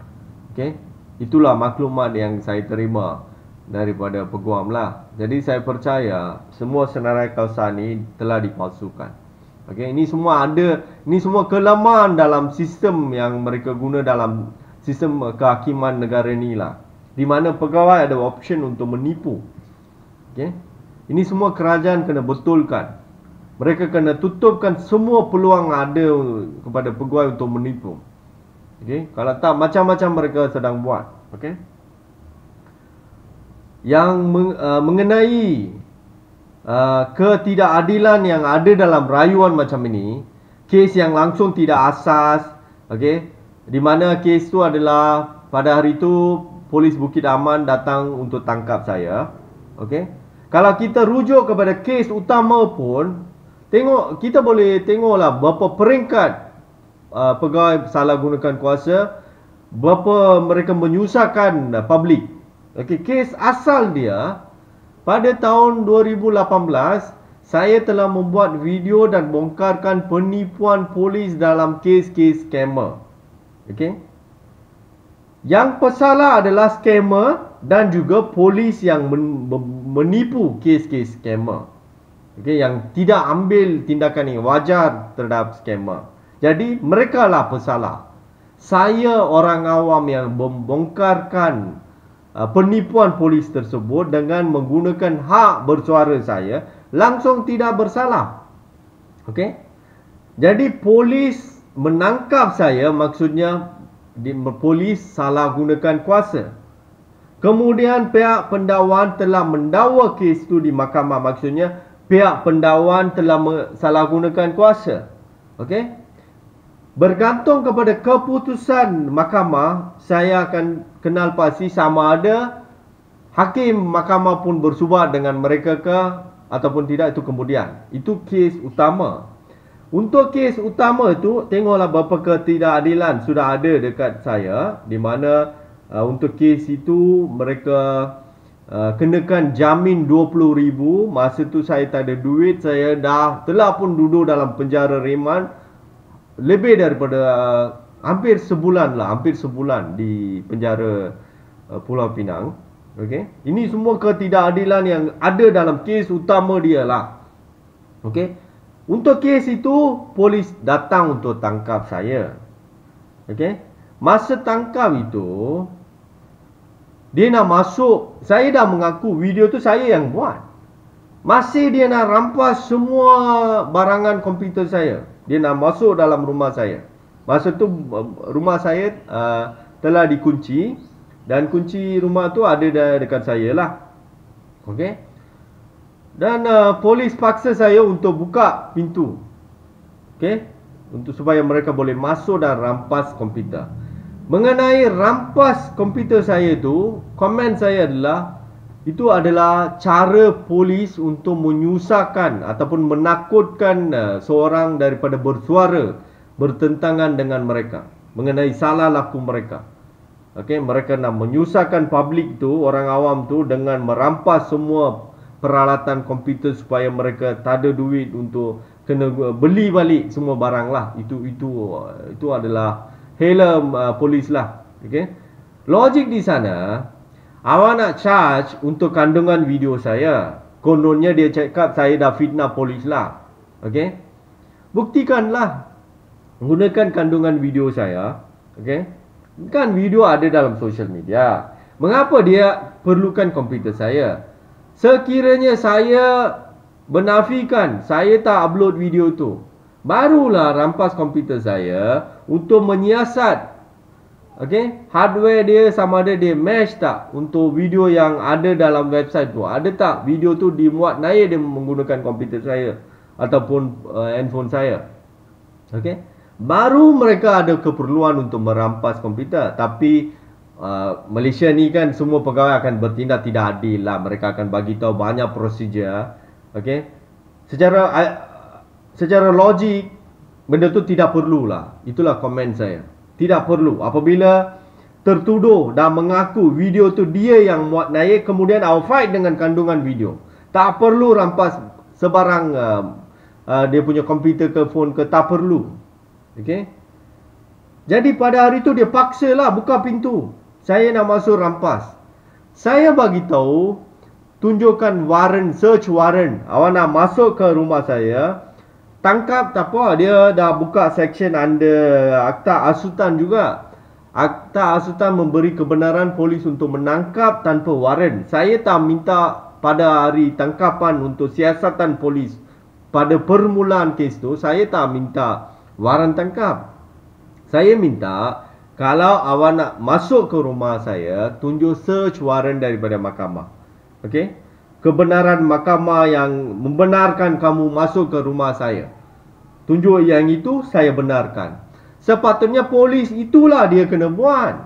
Okey. Itulah maklumat yang saya terima daripada peguam lah. Jadi saya percaya semua senarai kausa ni telah dipalsukan. Okey, ini semua kelemahan dalam sistem yang mereka guna dalam sistem kehakiman negara ni lah. Di mana pegawai ada option untuk menipu. Okey. Ini semua kerajaan kena betulkan. Mereka kena tutupkan semua peluang ada kepada pegawai untuk menipu. Okey, kalau tak macam-macam mereka sedang buat. Okey. Yang mengenai ketidakadilan yang ada dalam rayuan macam ini, kes yang langsung tidak asas, okey, di mana kes tu adalah pada hari tu polis Bukit Aman datang untuk tangkap saya, okey. Kalau kita rujuk kepada kes utama pun, kita boleh tengoklah berapa peringkat pegawai salah gunakan kuasa, berapa mereka menyusahkan publik. Okey, kes asal dia pada tahun 2018 saya telah membuat video dan bongkarkan penipuan polis dalam kes-kes scammer. Okey. Yang pesalah adalah scammer dan juga polis yang menipu kes-kes scammer. Okey, yang tidak ambil tindakan yang wajar terhadap scammer. Jadi mereka lah pesalah. Saya orang awam yang membongkarkan penipuan polis tersebut dengan menggunakan hak bersuara saya langsung tidak bersalah. Okey. Jadi polis menangkap saya, maksudnya polis salah gunakan kuasa. Kemudian pihak pendakwaan telah mendakwa kes itu di mahkamah, maksudnya pihak pendakwaan telah salah gunakan kuasa. Okey. Bergantung kepada keputusan mahkamah, saya akan kenal pasti sama ada hakim mahkamah pun bersubat dengan mereka ke ataupun tidak, itu kemudian. Itu kes utama. Untuk kes utama itu, tengoklah berapa ketidakadilan sudah ada dekat saya, di mana untuk kes itu mereka kenakan jamin 20,000. Masa tu saya tak ada duit, saya telah pun duduk dalam penjara reman lebih daripada hampir sebulan di penjara Pulau Pinang. Okey, ini semua ketidakadilan yang ada dalam kes utama dia lah. Okey, untuk kes itu polis datang untuk tangkap saya. Okey, masa tangkap itu dia nak masuk, saya dah mengaku video tu saya yang buat. Masih dia nak rampas semua barangan komputer saya. Dia nak masuk dalam rumah saya. Masa tu rumah saya telah dikunci dan kunci rumah tu ada dekat saya lah. Okey. Dan polis paksa saya untuk buka pintu. Okey, untuk supaya mereka boleh masuk dan rampas komputer. Mengenai rampas komputer saya tu, komen saya adalah itu adalah cara polis untuk menyusahkan ataupun menakutkan seorang daripada bersuara bertentangan dengan mereka mengenai salah laku mereka. Okey, mereka nak menyusahkan publik tu, orang awam tu, dengan merampas semua peralatan komputer supaya mereka tak ada duit untuk kena beli balik semua barang lah. Itu adalah helm polis lah. Okey. Logik di sana, awak nak charge untuk kandungan video saya. Kononnya dia cakap saya dah fitnah polis lah. Okey. Buktikanlah. Gunakan kandungan video saya. Okey. Kan video ada dalam social media. Mengapa dia perlukan komputer saya? Sekiranya saya menafikan saya tak upload video tu, barulah rampas komputer saya untuk menyiasat hardware dia, sama ada dia mesh tak untuk video yang ada dalam website tu. Ada tak video tu dimuat naik dia menggunakan komputer saya ataupun handphone saya. Baru mereka ada keperluan untuk merampas komputer. Tapi Malaysia ni kan semua pegawai akan bertindak tidak adil lah. Mereka akan bagi tahu banyak prosedur. Secara logik benda tu tidak perlulah. Itulah komen saya. Tidak perlu. Apabila tertuduh dan mengaku video tu dia yang muat naik, kemudian awak fight dengan kandungan video, tak perlu rampas sebarang dia punya komputer ke phone ke, tak perlu. Jadi pada hari tu dia paksa lah buka pintu. Saya nak masuk rampas. Saya bagi tahu, tunjukkan warrant, search warrant. Awak nak masuk ke rumah saya, tangkap tak apa, dia dah buka section under Akta Asutan juga. Akta Asutan memberi kebenaran polis untuk menangkap tanpa warrant. Saya tak minta pada hari tangkapan untuk siasatan polis. Pada permulaan kes tu, saya tak minta warrant tangkap. Saya minta kalau awak nak masuk ke rumah saya, tunjuk search warrant daripada mahkamah. kebenaran mahkamah yang membenarkan kamu masuk ke rumah saya. Tunjuk yang itu, saya benarkan. Sepatutnya polis itulah dia kena buat.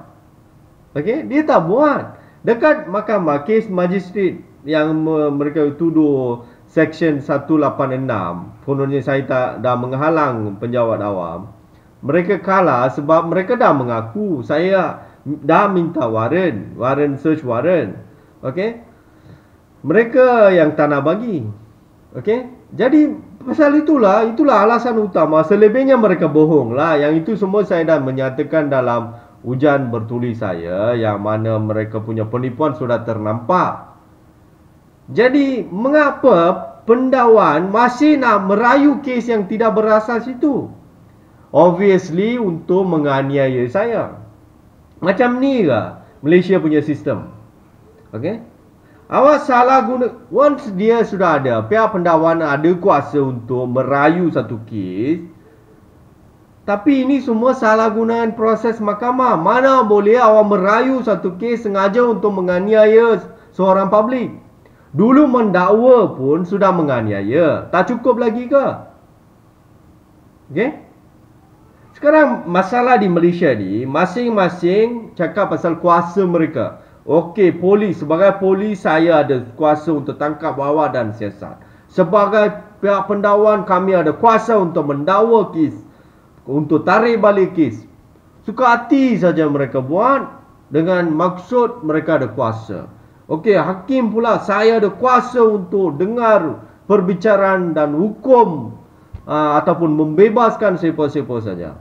Okey, dia tak buat. Dekat mahkamah, kes magistrate yang mereka tuduh Section 186, kononnya saya dah menghalang penjawat awam. Mereka kalah sebab mereka dah mengaku saya dah minta warrant search warrant. Okey, mereka yang tak nak bagi. Okey, jadi pasal itulah alasan utama. Selebihnya mereka bohong lah. Yang itu semua saya dah menyatakan dalam ujian bertulis saya, yang mana mereka punya penipuan sudah ternampak. Jadi mengapa pendakwan masih nak merayu kes yang tidak berasas itu? Obviously untuk menganiaya saya. Macam ni ke Malaysia punya sistem? Okey, awak salah guna. Once dia sudah ada, pihak pendakwan ada kuasa untuk merayu satu kes. Tapi ini semua salah gunaan proses mahkamah. Mana boleh awak merayu satu kes sengaja untuk menganiaya seorang publik. Dulu mendakwa pun sudah menganiaya. Tak cukup lagi ke? Okey? Sekarang masalah di Malaysia ni, masing-masing cakap pasal kuasa mereka. Okey, polis, sebagai polis saya ada kuasa untuk tangkap awak dan siasat. Sebagai pihak pendakwan kami ada kuasa untuk mendakwa kes, untuk tarik balik kes. Suka hati saja mereka buat dengan maksud mereka ada kuasa. Okey, hakim pula saya ada kuasa untuk dengar perbicaraan dan hukum ataupun membebaskan siapa-siapa saja.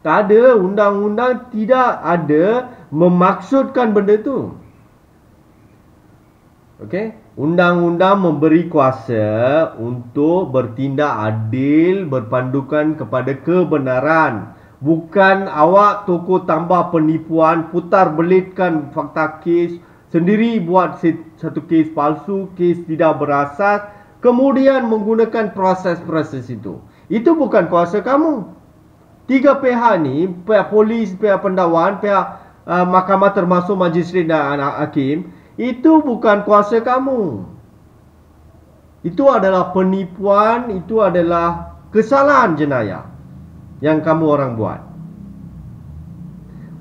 Tak ada, undang-undang tidak ada memaksudkan benda tu. Okey, undang-undang memberi kuasa untuk bertindak adil berpandukan kepada kebenaran. Bukan awak tokoh tambah penipuan, putar belitkan fakta kes, sendiri buat satu kes palsu, kes tidak berasas, kemudian menggunakan proses-proses itu. Itu bukan kuasa kamu. Tiga pihak ni, pihak polis, pihak pendakwan, pihak mahkamah termasuk magistrate dan hakim, itu bukan kuasa kamu. Itu adalah penipuan, itu adalah kesalahan jenayah yang kamu orang buat.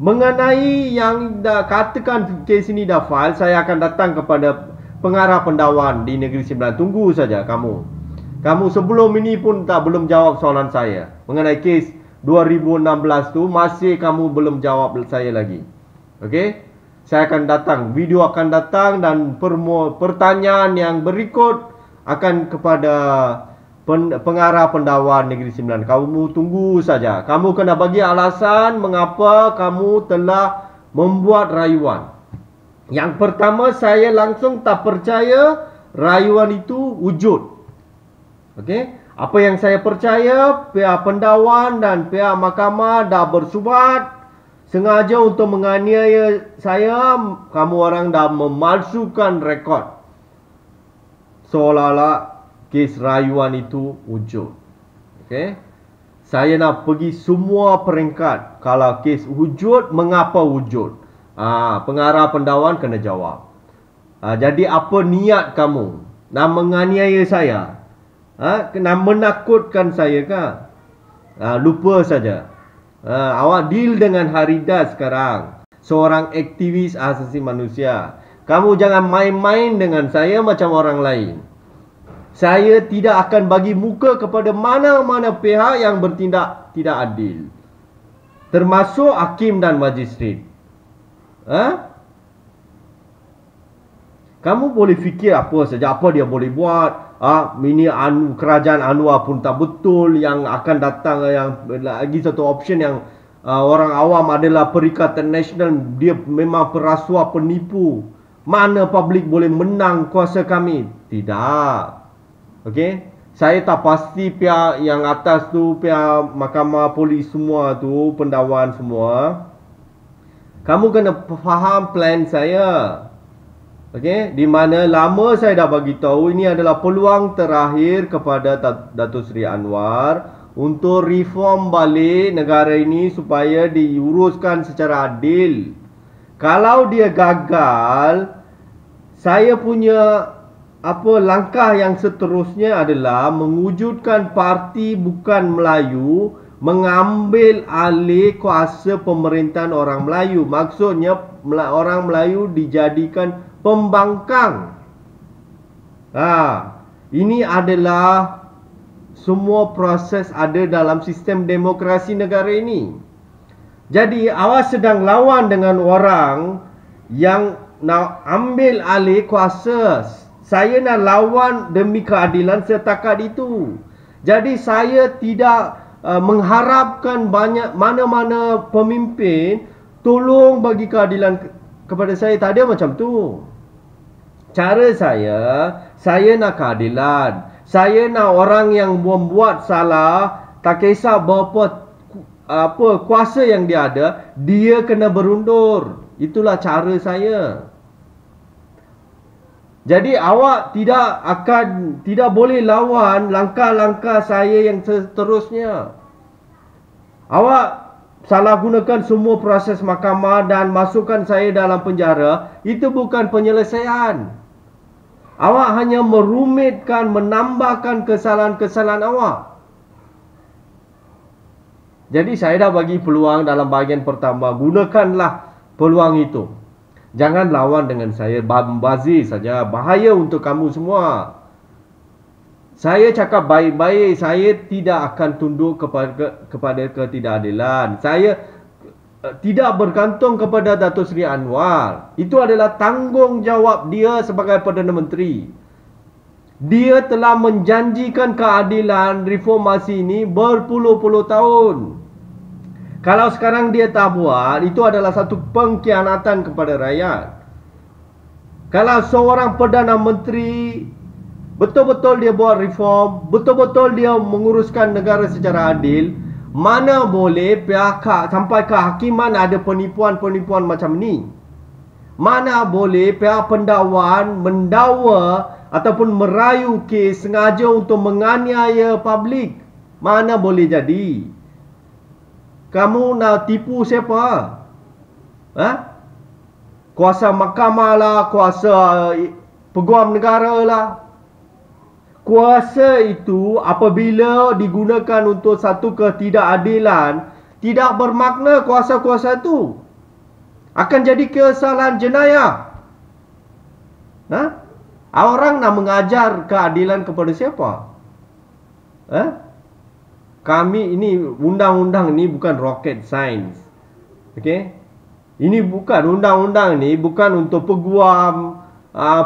Mengenai yang dah katakan kes ini dah file, saya akan datang kepada pengarah pendakwan di Negeri Sembilan. Tunggu saja kamu. Kamu sebelum ini pun belum jawab soalan saya mengenai kes 2016 tu, masih kamu belum jawab saya lagi. Okey, saya akan datang, video akan datang, dan pertanyaan yang berikut akan kepada pengarah pendakwan Negeri Sembilan. Kamu tunggu saja. Kamu kena bagi alasan mengapa kamu telah membuat rayuan. Yang pertama, saya langsung tak percaya rayuan itu wujud. Okey, apa yang saya percaya, pihak pendakwan dan pihak mahkamah dah bersubat sengaja untuk menganiaya saya. Kamu orang dah memalsukan rekod seolah-olah kes rayuan itu wujud. Okey, saya nak pergi semua peringkat. Kalau kes wujud, mengapa wujud? Pengarah pendakwan kena jawab. Jadi apa niat kamu? Nak menganiaya saya? Kena menakutkan saya kan? Lupa saja. Awak deal dengan Harida sekarang, seorang aktivis asasi manusia. Kamu jangan main-main dengan saya macam orang lain. Saya tidak akan bagi muka kepada mana-mana pihak yang bertindak tidak adil, termasuk hakim dan magistrate. Kamu boleh fikir apa saja, apa dia boleh buat. Ini kerajaan Anwar pun tak betul. Yang akan datang, yang lagi satu option yang orang awam adalah Perikatan Nasional. Dia memang perasuah, penipu. Mana publik boleh menang kuasa kami? Tidak. Okey, saya tak pasti pihak yang atas tu, pihak mahkamah, polis semua tu, pendakwan semua. Kamu kena faham plan saya. Okey, di mana lama saya dah bagi tahu ini adalah peluang terakhir kepada Datuk Seri Anwar untuk reform balik negara ini supaya diuruskan secara adil. Kalau dia gagal, saya punya langkah yang seterusnya adalah mewujudkan parti bukan Melayu mengambil alih kuasa pemerintahan orang Melayu. Maksudnya orang Melayu dijadikan pembangkang. Ini adalah semua proses ada dalam sistem demokrasi negara ini. Jadi awak sedang lawan dengan orang yang nak ambil alih kuasa. Saya nak lawan demi keadilan setakat itu. Jadi saya tidak mengharapkan banyak mana-mana pemimpin tolong bagi keadilan kepada saya. Tak ada macam tu. Cara saya nak keadilan. Saya nak orang yang membuat salah, tak kisah berapa kuasa yang dia ada, dia kena berundur. Itulah cara saya. Jadi awak tidak boleh lawan langkah-langkah saya yang seterusnya. Awak salah gunakan semua proses mahkamah dan masukkan saya dalam penjara. Itu bukan penyelesaian. Awak hanya merumitkan, menambahkan kesalahan-kesalahan awak. Jadi saya dah bagi peluang dalam bahagian pertama. Gunakanlah peluang itu. Jangan lawan dengan saya, membazir saja. Bahaya untuk kamu semua. Saya cakap baik-baik. Saya tidak akan tunduk kepada ketidakadilan. Saya tidak bergantung kepada Datuk Seri Anwar. Itu adalah tanggungjawab dia sebagai Perdana Menteri. Dia telah menjanjikan keadilan reformasi ini berpuluh-puluh tahun. Kalau sekarang dia tak buat, itu adalah satu pengkhianatan kepada rakyat. Kalau seorang Perdana Menteri betul-betul dia buat reform, betul-betul dia menguruskan negara secara adil, mana boleh pihak sampai kehakiman ada penipuan-penipuan macam ni? Mana boleh pihak pendakwan mendakwa ataupun merayu kes sengaja untuk menganiaya publik? Mana boleh jadi? Kamu nak tipu siapa? Kuasa mahkamah lah, kuasa peguam negara lah. Kuasa itu apabila digunakan untuk satu ketidakadilan, tidak bermakna kuasa-kuasa itu. Akan jadi kesalahan jenayah. Orang nak mengajar keadilan kepada siapa? Kami ini, undang-undang ni bukan rocket science. Okey? Ini bukan, undang-undang ni bukan untuk peguam,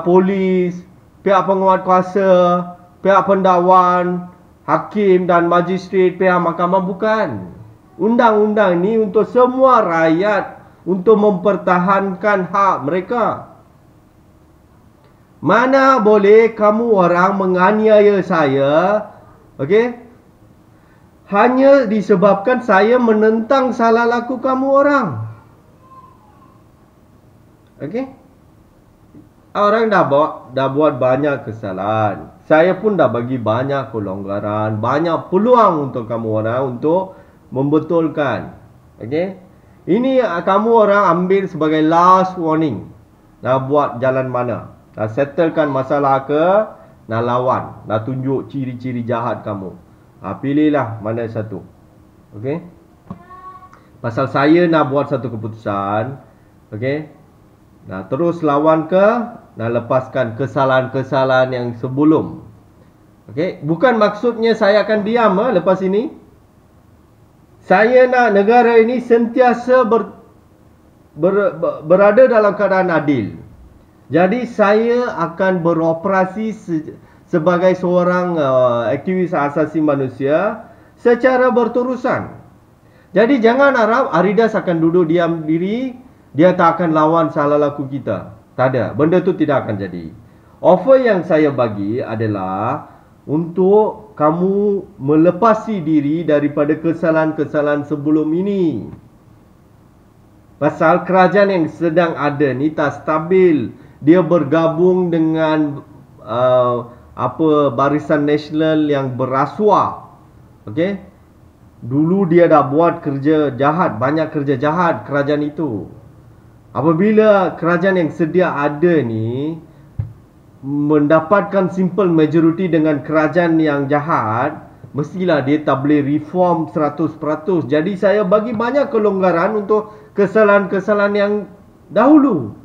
polis, pihak penguat kuasa, pihak pendakwan, hakim dan magistrat, pihak mahkamah, bukan. Undang-undang ni untuk semua rakyat, untuk mempertahankan hak mereka. Mana boleh kamu orang menganiaya saya, okey? Hanya disebabkan saya menentang salah laku kamu orang. Okey? Orang dah buat banyak kesalahan. Saya pun dah bagi banyak kelonggaran, banyak peluang untuk kamu orang untuk membetulkan. Okey? Ini kamu orang ambil sebagai last warning. Nak buat jalan mana? Nak settlekan masalah ke? Nak lawan? Nak tunjuk ciri-ciri jahat kamu? Pilihlah mana satu. Okey? Pasal saya nak buat satu keputusan. Okey? Nak terus lawan ke? Nak lepaskan kesalahan-kesalahan yang sebelum. Okey? Bukan maksudnya saya akan diam lepas ini. Saya nak negara ini sentiasa berada dalam keadaan adil. Jadi saya akan beroperasi sebagai seorang aktivis asasi manusia secara berterusan. Jadi jangan harap Aridas akan duduk diam diri, dia tak akan lawan salah laku kita. Tak ada, benda tu tidak akan jadi. Offer yang saya bagi adalah untuk kamu melepasi diri daripada kesalahan-kesalahan sebelum ini. Pasal kerajaan yang sedang ada ni tak stabil. Dia bergabung dengan Barisan Nasional yang berasuah. Okey? Dulu dia dah buat kerja jahat, banyak kerja jahat kerajaan itu. Apabila kerajaan yang sedia ada ni mendapatkan simple majority dengan kerajaan yang jahat, mestilah dia tak boleh reform 100%. Jadi saya bagi banyak kelonggaran untuk kesalahan-kesalahan yang dahulu.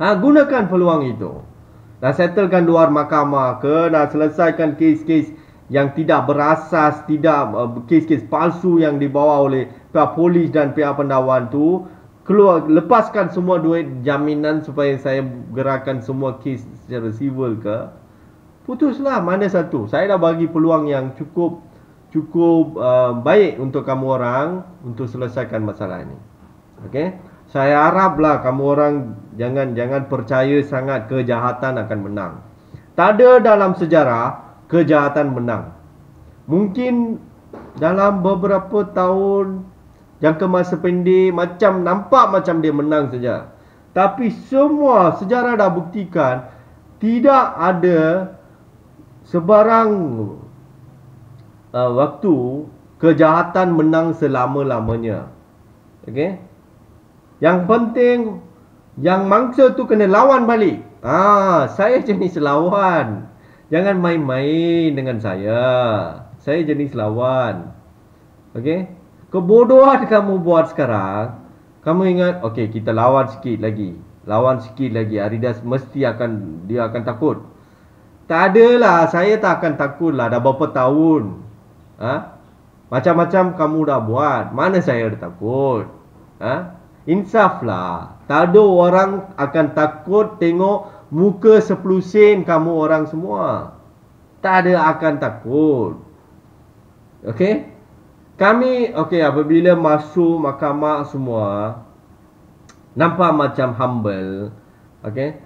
Gunakan peluang itu. Nak settlekan luar mahkamah ke, nak selesaikan kes-kes yang tidak berasas, tidak kes-kes palsu yang dibawa oleh pihak polis dan pihak pendakwan tu, keluar, lepaskan semua duit jaminan supaya saya gerakkan semua kes secara civil ke, putuslah mana satu. Saya dah bagi peluang yang cukup baik untuk kamu orang untuk selesaikan masalah ini. Okey, saya haraplah kamu orang jangan percaya sangat kejahatan akan menang. Tak ada dalam sejarah kejahatan menang. Mungkin dalam beberapa tahun, jangka masa pendek, nampak macam dia menang saja. Tapi semua sejarah dah buktikan tidak ada sebarang waktu kejahatan menang selama-lamanya. Okey? Yang penting yang mangsa tu kena lawan balik. Saya jenis lawan. Jangan main-main dengan saya. Saya jenis lawan. Okey? Kebodohan kamu buat sekarang, kamu ingat, okey, kita lawan sikit lagi. Aridas mesti dia akan takut. Tak adalah, saya tak akan takut lah. Dah berapa tahun. Macam-macam kamu dah buat. Mana saya ada takut? Insaf lah. Tak ada orang akan takut tengok muka 10 sen kamu orang semua. Tak ada akan takut. Okey? Kami, apabila masuk mahkamah semua, nampak macam humble. Okey?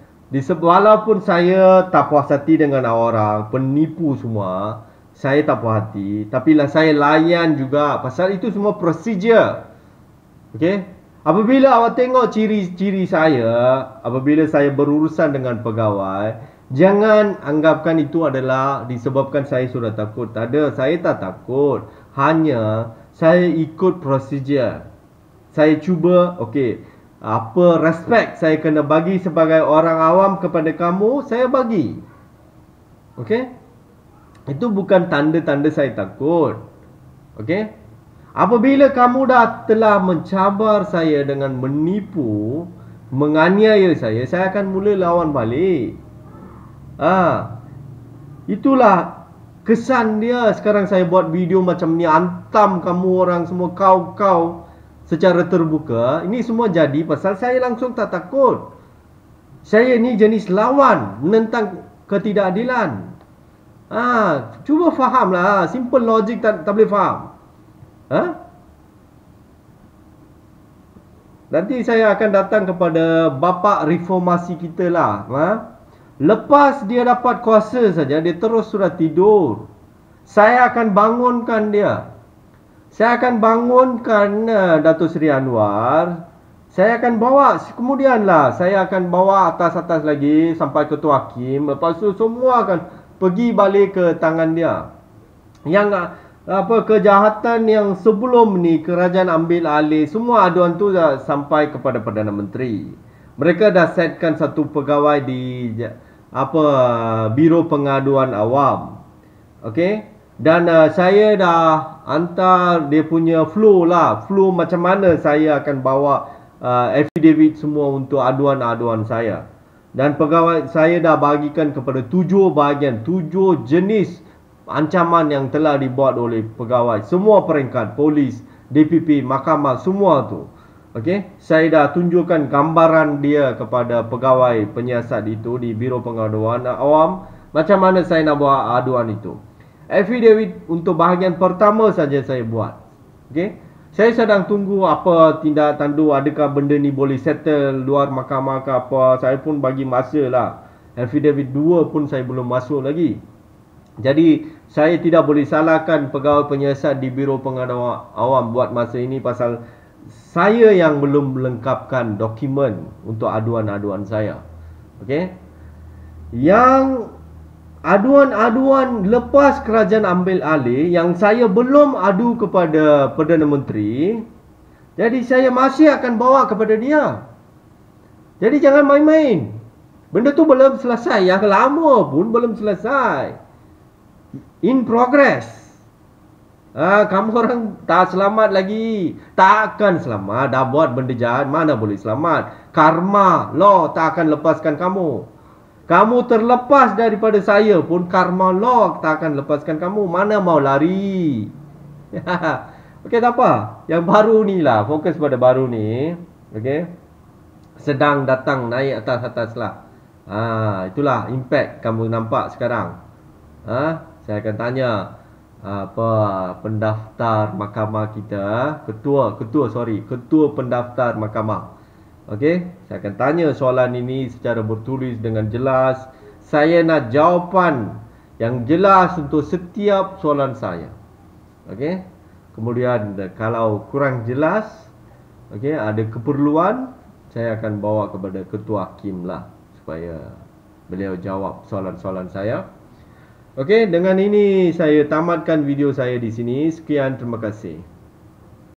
Walaupun saya tak puas hati dengan orang, penipu semua, saya tak puas hati. Tapi lah saya layan juga. Pasal itu semua prosedur. Okey? Apabila awak tengok ciri-ciri saya, apabila saya berurusan dengan pegawai, jangan anggapkan itu adalah disebabkan saya sudah takut. Tak ada, saya tak takut. Hanya saya ikut prosedur. Saya cuba, apa respect saya kena bagi sebagai orang awam kepada kamu, saya bagi. Okey? Itu bukan tanda-tanda saya takut. Okey? Apabila kamu telah mencabar saya dengan menipu, menganiaya saya akan mula lawan balik. Itulah kesan dia. Sekarang saya buat video macam ni, hantam kamu orang semua, kau secara terbuka. Ini semua jadi pasal saya langsung tak takut. Saya ni jenis lawan, menentang ketidakadilan. Cuba fahamlah. Simple logic tak boleh faham. Nanti saya akan datang kepada bapa reformasi kita lah. Lepas dia dapat kuasa saja, dia terus sudah tidur. Saya akan bangunkan dia. Saya akan bangunkan Datuk Seri Anwar. Saya akan bawa, kemudianlah saya akan bawa atas-atas lagi sampai Ketua Hakim. Lepas tu semua akan pergi balik ke tangan dia. Yang kejahatan yang sebelum ni kerajaan ambil alih, semua aduan tu dah sampai kepada Perdana Menteri. Mereka dah setkan satu pegawai di Biro Pengaduan Awam. Okey? Dan saya dah hantar dia punya flow macam mana saya akan bawa affidavit semua untuk aduan-aduan saya. Dan pegawai saya dah bagikan kepada 7 bahagian, 7 jenis ancaman yang telah dibuat oleh pegawai semua peringkat, polis, DPP, mahkamah, semua tu. Okey, saya dah tunjukkan gambaran dia kepada pegawai penyiasat itu di Biro Pengaduan Awam, macam mana saya nak buat aduan itu. Affidavit untuk bahagian pertama saja saya buat. Okey, saya sedang tunggu apa tindak tanduk, adakah benda ni boleh settle luar mahkamah ke apa. Saya pun bagi masa lah. Affidavit 2 pun saya belum masuk lagi. Jadi saya tidak boleh salahkan pegawai penyiasat di Biro Pengaduan Awam buat masa ini pasal saya yang belum melengkapkan dokumen untuk aduan-aduan saya. Okey. Yang aduan-aduan lepas kerajaan ambil alih yang saya belum adu kepada Perdana Menteri, jadi saya masih akan bawa kepada dia. Jadi jangan main-main. Benda tu belum selesai. Yang lama pun belum selesai. In progress. Kamu orang tak selamat lagi. Takkan selamat. Dah buat benda jahat, mana boleh selamat. Karma, law tak akan lepaskan kamu. Kamu terlepas daripada saya pun, karma law tak akan lepaskan kamu. Mana mau lari. Okey, tak apa. Yang baru ni lah, fokus pada baru ni. Okey, sedang datang naik atas-atas lah. Itulah impact kamu nampak sekarang. Saya akan tanya apa pendaftar mahkamah kita, ketua pendaftar mahkamah. Okey, saya akan tanya soalan ini secara bertulis dengan jelas. Saya nak jawapan yang jelas untuk setiap soalan saya. Okey. Kemudian kalau kurang jelas, okey, ada keperluan, saya akan bawa kepada ketua hakim lah supaya beliau jawab soalan-soalan saya. Okey, dengan ini saya tamatkan video saya di sini. Sekian, terima kasih.